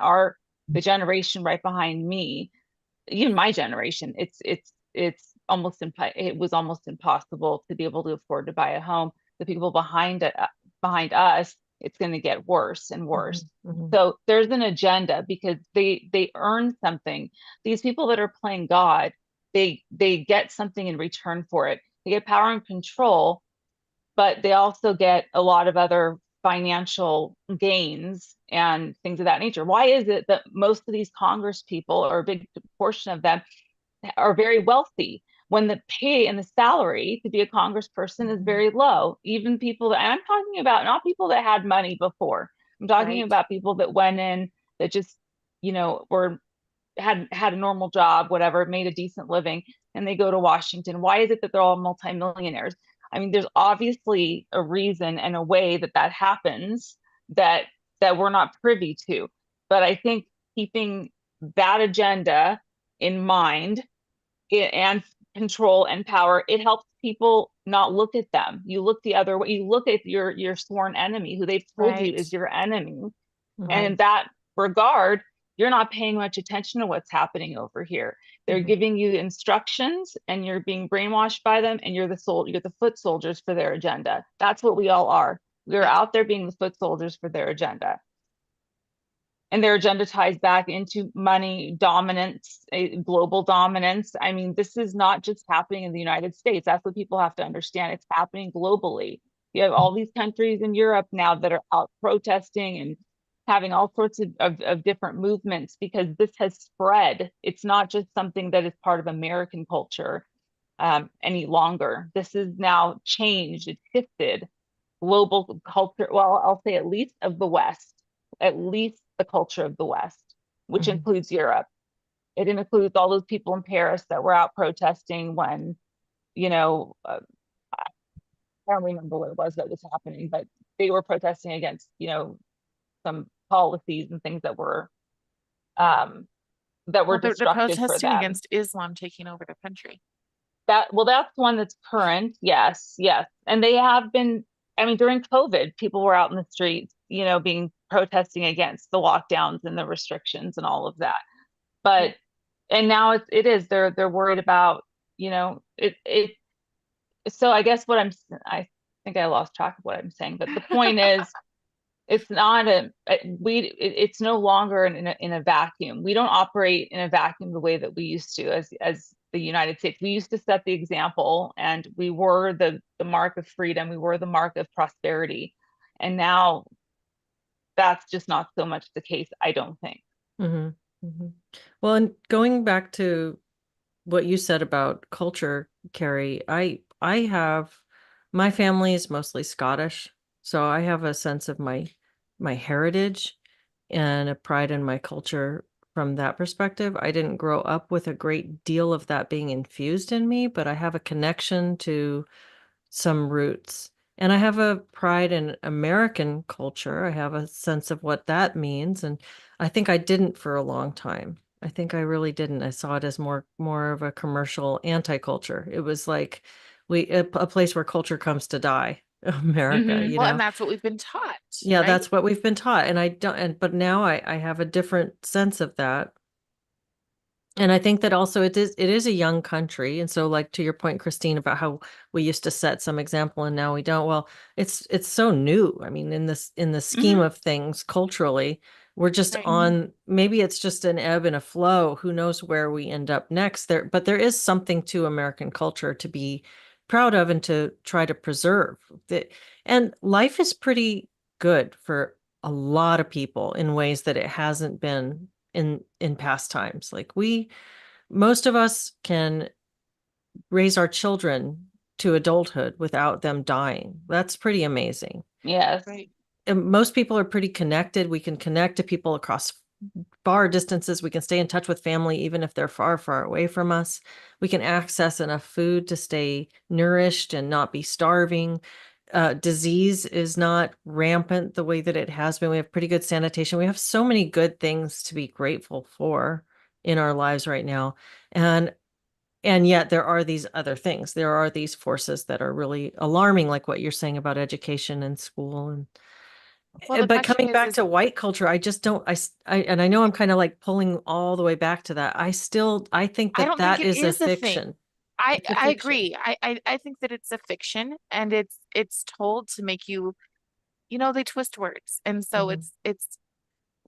the generation right behind me, even my generation, it's it was almost impossible to be able to afford to buy a home. The people behind us, it's going to get worse and worse. So there's an agenda because they earn something. These people that are playing God, they get something in return for it. They get power and control, but they also get a lot of other financial gains and things of that nature. Why is it that most of these Congress people, or a big portion of them, are very wealthy when the pay and the salary to be a congressperson is very low? Even people that, and I'm talking about not people that had money before. I'm talking about people that went in that just, were had a normal job, whatever, made a decent living, and they go to Washington. Why is it that they're all multimillionaires? I mean, there's obviously a reason and a way that happens that we're not privy to. But I think keeping that agenda in mind and control and power, it helps people not look at them. You look the other way. You look at your sworn enemy, who they've told you is your enemy. And in that regard, you're not paying much attention to what's happening over here. They're giving you instructions and you're being brainwashed by them, and you're the foot soldiers for their agenda. That's what we all are. We're out there being the foot soldiers for their agenda. And their agenda ties back into money, dominance, global dominance. I mean, this is not just happening in the United States. That's what people have to understand. It's happening globally. You have all these countries in Europe now that are out protesting and having all sorts of different movements because this has spread. It's not just something that is part of American culture any longer. This is now changed. It's shifted global culture. Well, I'll say at least of the West, at least the culture of the West, which includes Europe. It includes all those people in Paris that were out protesting when, I don't remember what it was that was happening, but they were protesting against, some policies and things that were They're destructive for protesting them. against Islam taking over the country. That's one that's current. Yes. And they have been, I mean, during COVID, people were out in the streets, being protesting against the lockdowns and the restrictions and all of that. But and now they're worried about, it. So I guess I think I lost track of what I'm saying, but the point is, it's not it's no longer in a vacuum. We don't operate in a vacuum the way that we used to as the United States. We used to set the example, and we were the mark of freedom. We were the mark of prosperity. And now that's just not so much the case, I don't think. Hmm. Hmm. Well, and going back to what you said about culture, Cari, I have my family is mostly Scottish, so I have a sense of my heritage and a pride in my culture from that perspective. I didn't grow up with a great deal of that being infused in me, but I have a connection to some roots. And I have a pride in American culture. I have a sense of what that means. And I think I didn't for a long time. I think I really didn't. I saw it as more of a commercial anti-culture. It was like a place where culture comes to die. America, Hmm. Well, and that's what we've been taught, Yeah, right? that's what we've been taught. And I don't, but now I have a different sense of that. And I think that also it is a young country. And so like to your point, Christine, about how we used to set some example and now we don't. Well, it's so new. I mean, in the scheme Hmm. of things culturally, we're just Right. on maybe it's just an ebb and a flow. Who knows where we end up next there, but there is something to American culture to be proud of and to try to preserve. And life is pretty good for a lot of people in ways that it hasn't been in past times. Like most of us can raise our children to adulthood without them dying. That's pretty amazing. Yes. Right. And most people are pretty connected. We can connect to people across far distances. We can stay in touch with family even if they're far, far away from us. We can access enough food to stay nourished and not be starving. Disease is not rampant the way that it has been. We have pretty good sanitation. We have so many good things to be grateful for in our lives right now. And yet there are these other things. There are these forces that are really alarming, like what you're saying about education and school. Well, the But question coming back is to white culture, I just don't, and I know I'm kind of like pulling all the way back to that. I think I that don't think that it is a is a thing. fiction. I It's a I fiction. agree. I think that it's a fiction, and it's told to make you, they twist words. And so Mhm.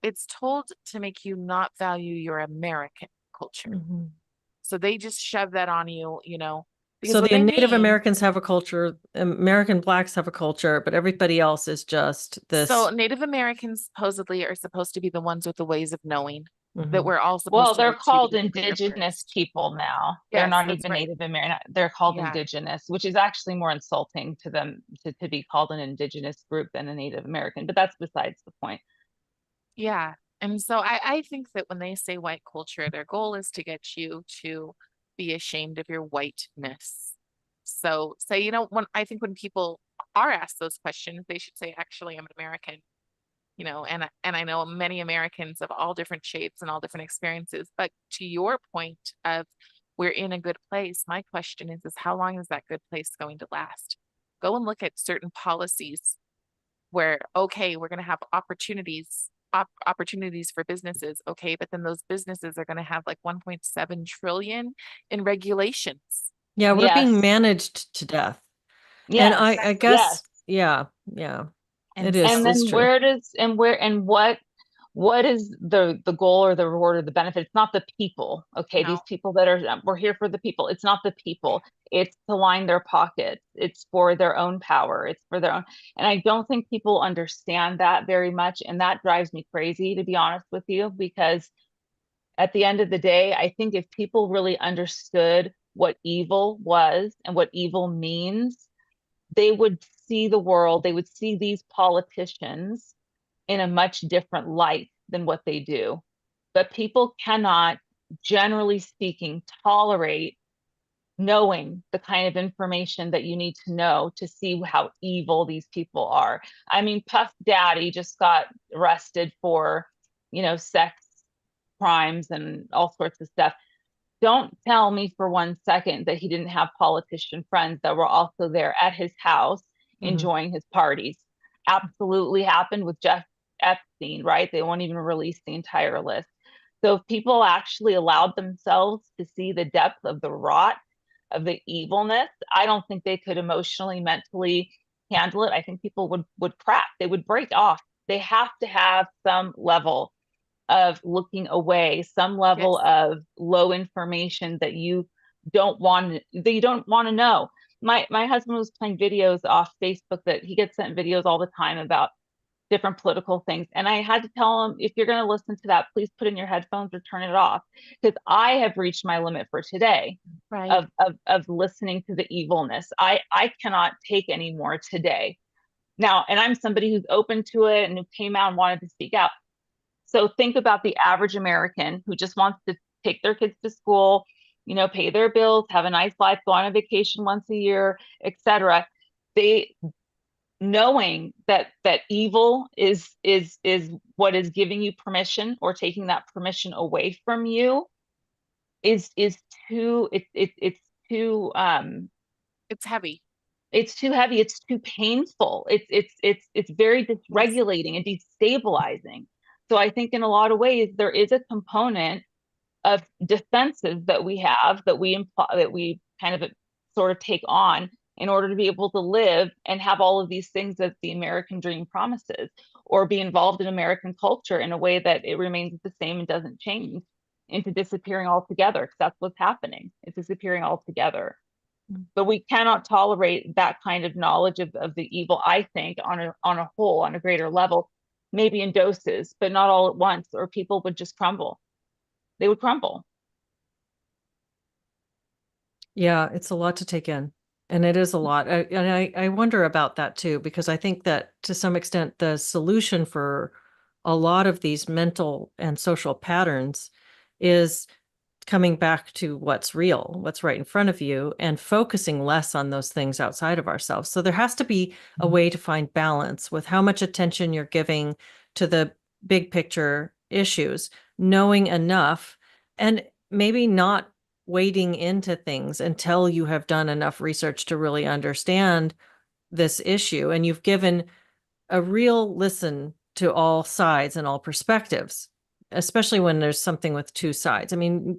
it's told to make you not value your American culture. Mhm. So they just shove that on you, because So what the they Native mean. Americans have a culture, American blacks have a culture, but everybody else is just So this. Native Americans supposedly are supposed to be the ones with the ways of knowing that Mhm. we're all Well, supposed to they're look to called the Creator indigenous first. people now. They're Yes, not that's even right. Native American. They're called Yeah. indigenous, which is actually more insulting to them to be called an indigenous group than a Native American. But that's besides the point. Yeah. And so I think that when they say white culture, their goal is to get you to be ashamed of your whiteness. So say, when people are asked those questions, they should say, actually, I'm an American, and I know many Americans of all different shapes and all different experiences. But to your point of we're in a good place, my question is how long is that good place going to last? Go and look at certain policies where, okay, we're going to have opportunities for businesses. Okay, but then those businesses are going to have like 1.7 trillion in regulations. Yeah, we're being Yes. managed to death. And Yes. I Yes. guess, yeah, yeah, And it And so is then true. what is the goal or the reward or the benefit? It's not the people. Okay, these no, people that are we're here for the people. It's not the people. It's to line their pockets. It's for their own power. It's for their own. And I don't think people understand that very much. And that drives me crazy, to be honest with you, because at the end of the day, I think if people really understood what evil was and what evil means, they would see the world, they would see these politicians in a much different light than what they do. But people cannot, generally speaking, tolerate knowing the kind of information that you need to know to see how evil these people are. I mean, Puff Daddy just got arrested for, sex crimes and all sorts of stuff. Don't tell me for 1 second that he didn't have politician friends that were also there at his house Mhm. enjoying his parties. Absolutely happened with Jeff Epstein, right? They won't even release the entire list. So if people actually allowed themselves to see the depth of the rot, of the evilness, I don't think they could emotionally, mentally handle it. I think people would crack. They would break off. They have to have some level of looking away, some level yes, of low information that you don't want to know. My husband was playing videos off Facebook that he gets sent videos all the time about different political things. And I had to tell him, if you're going to listen to that, please put in your headphones or turn it off, because I have reached my limit for today. Right. Of listening to the evilness. I cannot take any more today. Now, and I'm somebody who's open to it and who came out and wanted to speak out. So think about the average American who just wants to take their kids to school, you know, pay their bills, have a nice life, go on a vacation once a year, etc. They, knowing that evil is what is giving you permission or taking that permission away from you is too it's too It's heavy. it's too heavy, it's too painful, it's very dysregulating and destabilizing. So I think in a lot of ways there is a component of defenses that we have, that we imply, that we kind of sort of take on in order to be able to live and have all of these things that the American dream promises, or be involved in American culture in a way that it remains the same and doesn't change into disappearing altogether, because that's what's happening. It's disappearing altogether. But we cannot tolerate that kind of knowledge of the evil, I think, on a whole, on a greater level, maybe in doses, but not all at once, or people would just crumble. They would crumble. Yeah, it's a lot to take in. And it is a lot. I wonder about that too, because I think that to some extent, the solution for a lot of these mental and social patterns is coming back to what's real, what's right in front of you, and focusing less on those things outside of ourselves. So there has to be a way to find balance with how much attention you're giving to the big picture issues, knowing enough, and maybe not wading into things until you have done enough research to really understand this issue. And you've given a real listen to all sides and all perspectives, especially when there's something with two sides. I mean,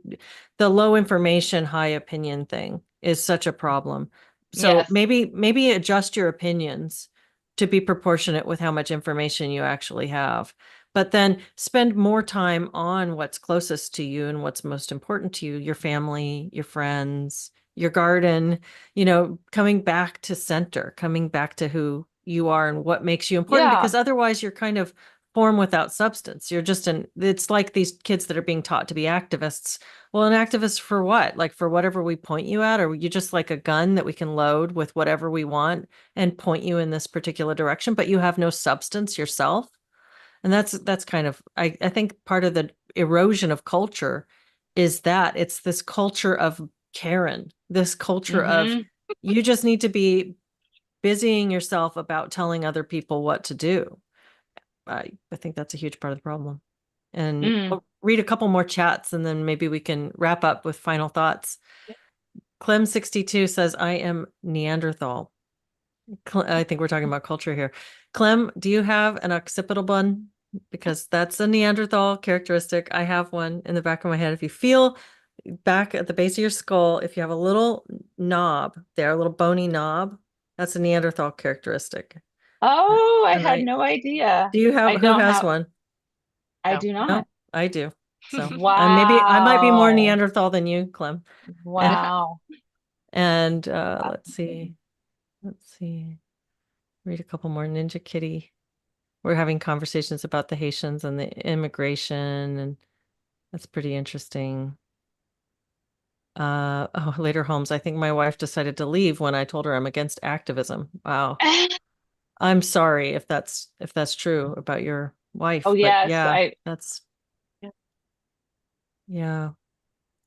the low information, high opinion thing is such a problem. So Yes. maybe adjust your opinions to be proportionate with how much information you actually have, but then spend more time on what's closest to you and what's most important to you, your family, your friends, your garden, you know, coming back to center, coming back to who you are and what makes you important, Yeah. because otherwise you're kind of form without substance. You're just it's like these kids that are being taught to be activists. Well, an activist for what? Like for whatever we point you at, or you just like a gun that we can load with whatever we want and point you in this particular direction, but you have no substance yourself. And that's kind of, I think part of the erosion of culture is that it's this culture of Karen, this culture of you just need to be busying yourself about telling other people what to do. I think that's a huge part of the problem. And I'll read a couple more chats and then maybe we can wrap up with final thoughts. Clem62 says, I am Neanderthal. I think we're talking about culture here. Clem, do you have an occipital bun? Because that's a Neanderthal characteristic. I have one in the back of my head. If you feel back at the base of your skull, if you have a little knob there, a little bony knob, that's a Neanderthal characteristic. Oh, I And had no idea. do you have, I who don't has have, one? I No. do No, not. I do. So maybe I might be more Wow. Neanderthal than you, Clem. Wow. And let's see. Read a couple more. Ninja Kitty. We're having conversations about the Haitians and the immigration, and that's pretty interesting. Oh, later Holmes. I think my wife decided to leave when I told her I'm against activism. Wow. I'm sorry if that's true about your wife, Oh, but yes. yeah, that's yeah,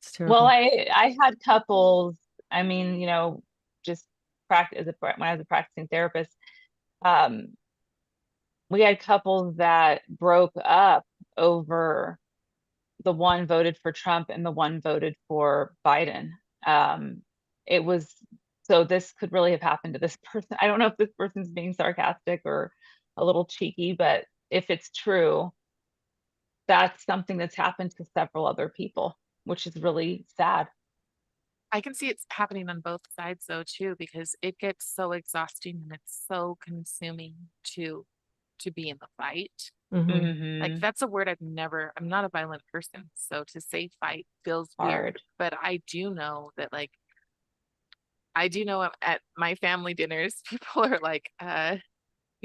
it's terrible. Well, I had couples, I mean, you know, just practice when I was a practicing therapist, we had couples that broke up over the one voted for Trump and the one voted for Biden. It was, so this could really have happened to this person. I don't know if this person's being sarcastic or a little cheeky, but if it's true, that's something that's happened to several other people, which is really sad. I can see it's happening on both sides though too, because it gets so exhausting and it's so consuming to be in the fight. Like that's a word I'm not a violent person. So to say fight feels weird, but I do know that like, I do know at my family dinners, people are like,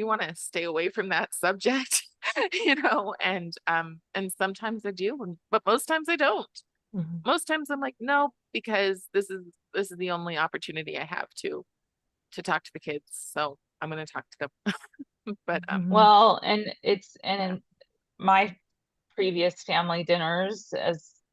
you want to stay away from that subject, and sometimes I do, but most times I don't. Most times I'm like, no, because this is the only opportunity I have to talk to the kids. So I'm going to talk to them. But well, and in my previous family dinners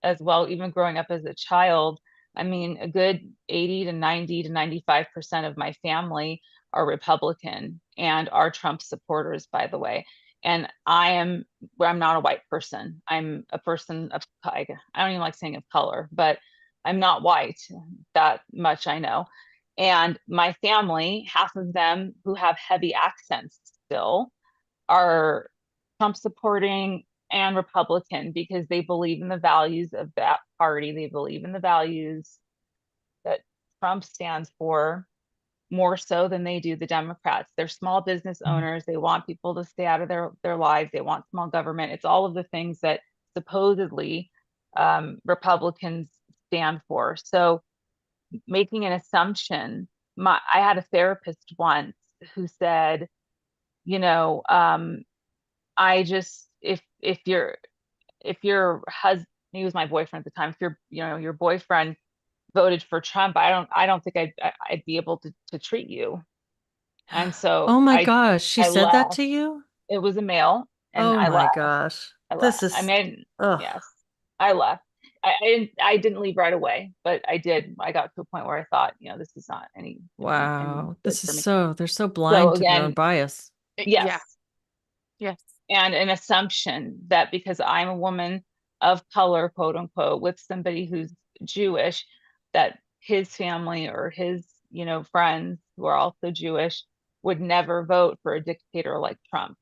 as well, even growing up as a child, I mean, a good 80 to 90 to 95% of my family are Republican and are Trump supporters, by the way. And I'm not a white person. I'm a person of, I don't even like saying of color, but I'm not white. That much I know. And my family, half of them who have heavy accents still, are Trump supporting and Republican because they believe in the values of that party. They believe in the values that Trump stands for more so than they do the Democrats. They're small business owners. They want people to stay out of their lives. They want small government. It's all of the things that supposedly Republicans stand for. So making an assumption, I had a therapist once who said, I just if your husband, he was my boyfriend at the time, if your boyfriend voted for Trump, I don't think I'd be able to treat you. And so oh my gosh, she I said that left. to you? It was a male, and Oh I my left. gosh. I This left. I is mean, ugh. yes, I left. I didn't leave right away, but I did. I got to a point where I thought, this is not any Wow. good This is for me. they're so So blind to their own again, bias. yes. yes. And an assumption that because I'm a woman of color, quote unquote, with somebody who's Jewish, that his family or his, friends who are also Jewish would never vote for a dictator like Trump.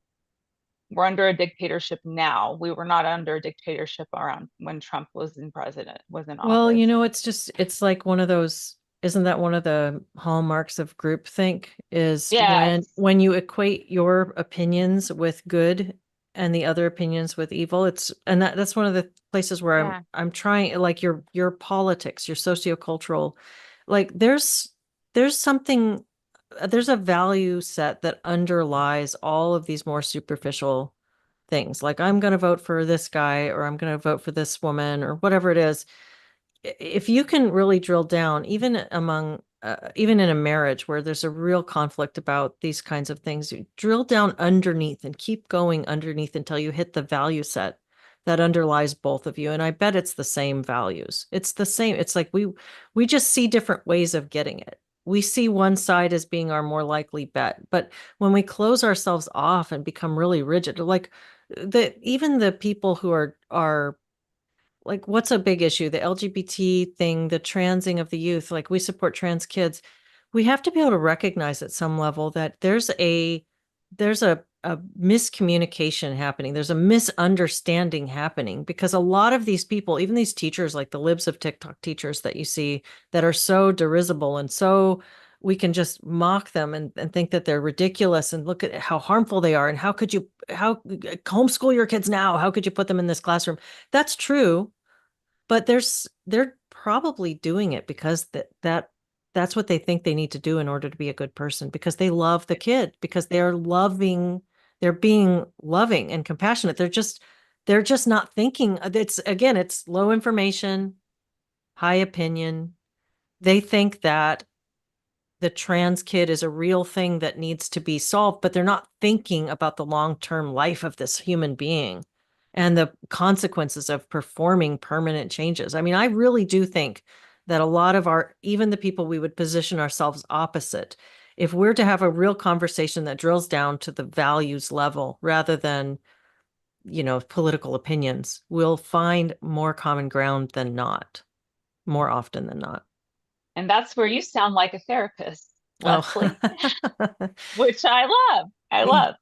We're under a dictatorship now. We were not under a dictatorship around when Trump was in Well, office. it's like one of those, isn't that one of the hallmarks of groupthink is Yes. when you equate your opinions with good and the other opinions with evil. That's one of the places where I'm trying, like your politics, your sociocultural, like there's something, there's a value set that underlies all of these more superficial things. Like I'm going to vote for this guy or I'm going to vote for this woman or whatever it is. If you can really drill down, even in a marriage where there's a real conflict about these kinds of things, you drill down underneath and keep going underneath until you hit the value set that underlies both of you. And I bet it's the same values. It's the same. It's like we just see different ways of getting it. We see one side as being our more likely bet, but when we close ourselves off and become really rigid, like even the people who are like, what's a big issue? The LGBT thing, the transing of the youth, like we support trans kids. We have to be able to recognize at some level that there's a miscommunication happening. There's a misunderstanding happening because a lot of these people, even these teachers, like the libs of TikTok teachers that you see that are so derisible and so we can just mock them and think that they're ridiculous and look at how harmful they are and how homeschool your kids now? How could you put them in this classroom? That's true. But they're probably doing it because that's what they think they need to do in order to be a good person, because they love the kid, because they're being loving and compassionate. They're just not thinking. It's low information, high opinion. They think that the trans kid is a real thing that needs to be solved, but they're not thinking about the long-term life of this human being and the consequences of performing permanent changes. I mean, I really do think that a lot of even the people we would position ourselves opposite, if we're to have a real conversation that drills down to the values level rather than, political opinions, we'll find more common ground than not, more often than not. And that's where you sound like a therapist, Leslie, which I love. I love.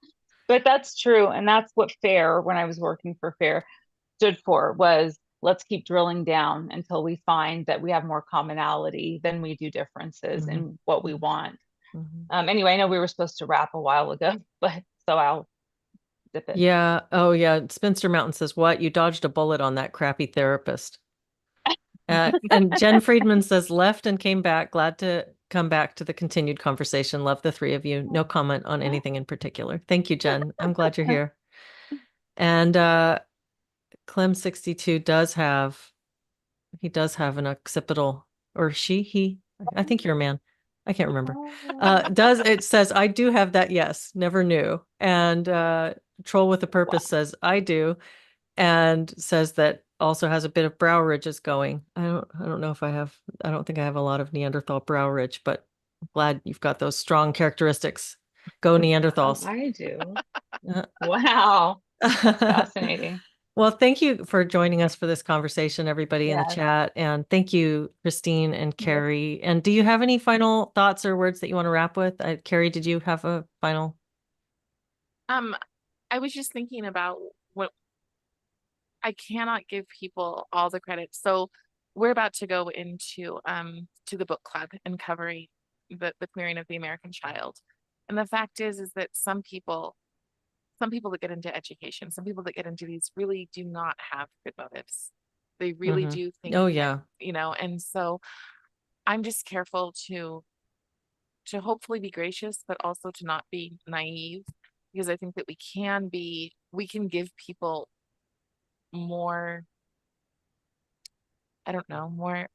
But that's true. And that's what FAIR, when I was working for FAIR, stood for, was let's keep drilling down until we find that we have more commonality than we do differences in what we want. Anyway, I know we were supposed to wrap a while ago, but so I'll zip it. Yeah. Oh, yeah. Spencer Mountain says, what? You dodged a bullet on that crappy therapist. And Jen Friedman says, left and came back. Glad to come back to the continued conversation. Love the three of you. No comment on anything in particular. Thank you, Jen. I'm glad you're here. And Clem62 does have an occipital, or he, I think you're a man. I can't remember. It says, I do have that. Yes. Never knew. And Troll with a Purpose says, I do. And says that also has a bit of brow ridges going. I don't know if I don't think I have a lot of Neanderthal brow ridge, but I'm glad you've got those strong characteristics. Go Neanderthals. I do. Wow. Fascinating. Well, thank you for joining us for this conversation, everybody in the chat. And thank you, Christine and Cari. And do you have any final thoughts or words that you want to wrap with? Cari, did you have a final? I was just thinking about what I cannot give people all the credit. So we're about to go into to the book club and covering the clearing of the American child. And the fact is that some people that get into education, some people that get into these really do not have good motives. They really do think, oh yeah, and so I'm just careful to hopefully be gracious, but also to not be naive, because I think that we can give people more, I don't know,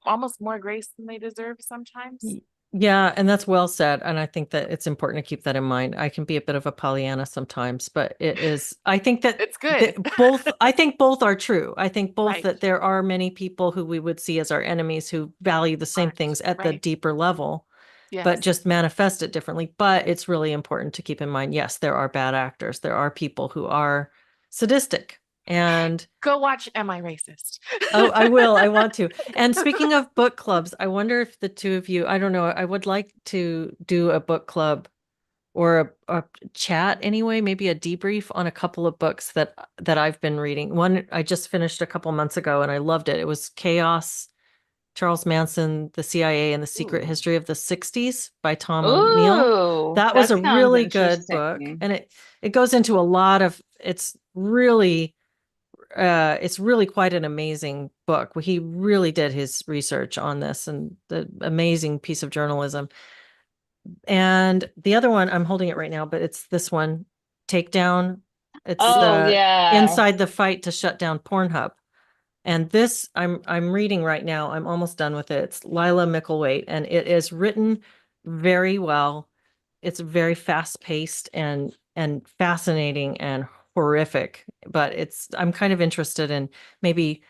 almost more grace than they deserve sometimes. Yeah, and that's well said. And I think that it's important to keep that in mind. I can be a bit of a Pollyanna sometimes, but I think that it's good. I think both are true. I think both that there are many people who we would see as our enemies who value the same things at the deeper level, but just manifest it differently. But it's really important to keep in mind, yes, there are bad actors. There are people who are sadistic. And go watch Am I Racist? Oh, I will. I want to. And speaking of book clubs, I wonder if the two of you, I don't know, I would like to do a book club or a chat anyway, maybe a debrief on a couple of books that I've been reading. One I just finished a couple months ago and I loved it. It was Chaos, Charles Manson, the CIA and the Secret History of the 60s by Tom O'Neill. That was a really good book. And it goes into a lot of, it's really quite an amazing book. He really did his research on this and the amazing piece of journalism. And the other one, I'm holding it right now, but it's this one, Takedown. It's Inside the Fight to Shut Down Pornhub. And this I'm reading right now. I'm almost done with it. It's Lila Micklethwait, and it is written very well. It's very fast paced and fascinating and horrific, but I'm kind of interested in maybe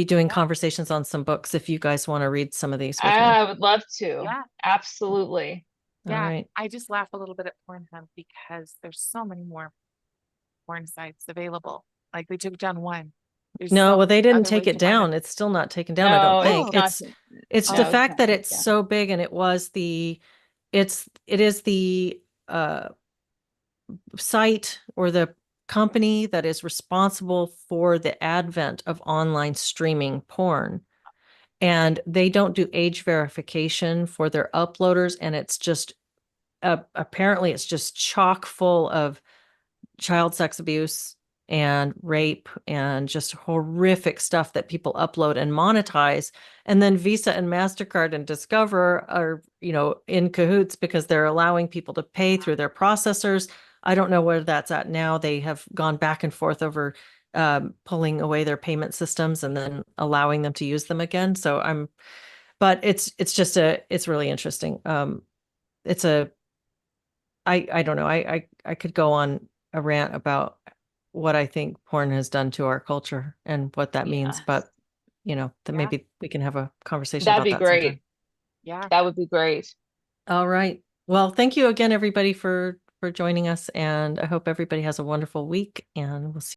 doing conversations on some books if you guys want to read some of these with me. I would love to. Yeah, absolutely. Yeah, all right. I just laugh a little bit at Pornhub because there's so many more porn sites available. Like they took down one. Well, they didn't take it down. It's still not taken down, I don't think. It's the fact that it's so big, and it is the site or the company that is responsible for the advent of online streaming porn. And they don't do age verification for their uploaders. And it's just, apparently it's just chock full of child sex abuse and rape and just horrific stuff that people upload and monetize. And then Visa and MasterCard and Discover are, in cahoots because they're allowing people to pay through their processors. I don't know where that's at now. They have gone back and forth over pulling away their payment systems and then allowing them to use them again. But it's really interesting. I don't know. I could go on a rant about what I think porn has done to our culture and what that means, but maybe we can have a conversation about that. That'd be great. Sometime. Yeah, that would be great. All right. Well, thank you again, everybody, for joining us, and I hope everybody has a wonderful week, and we'll see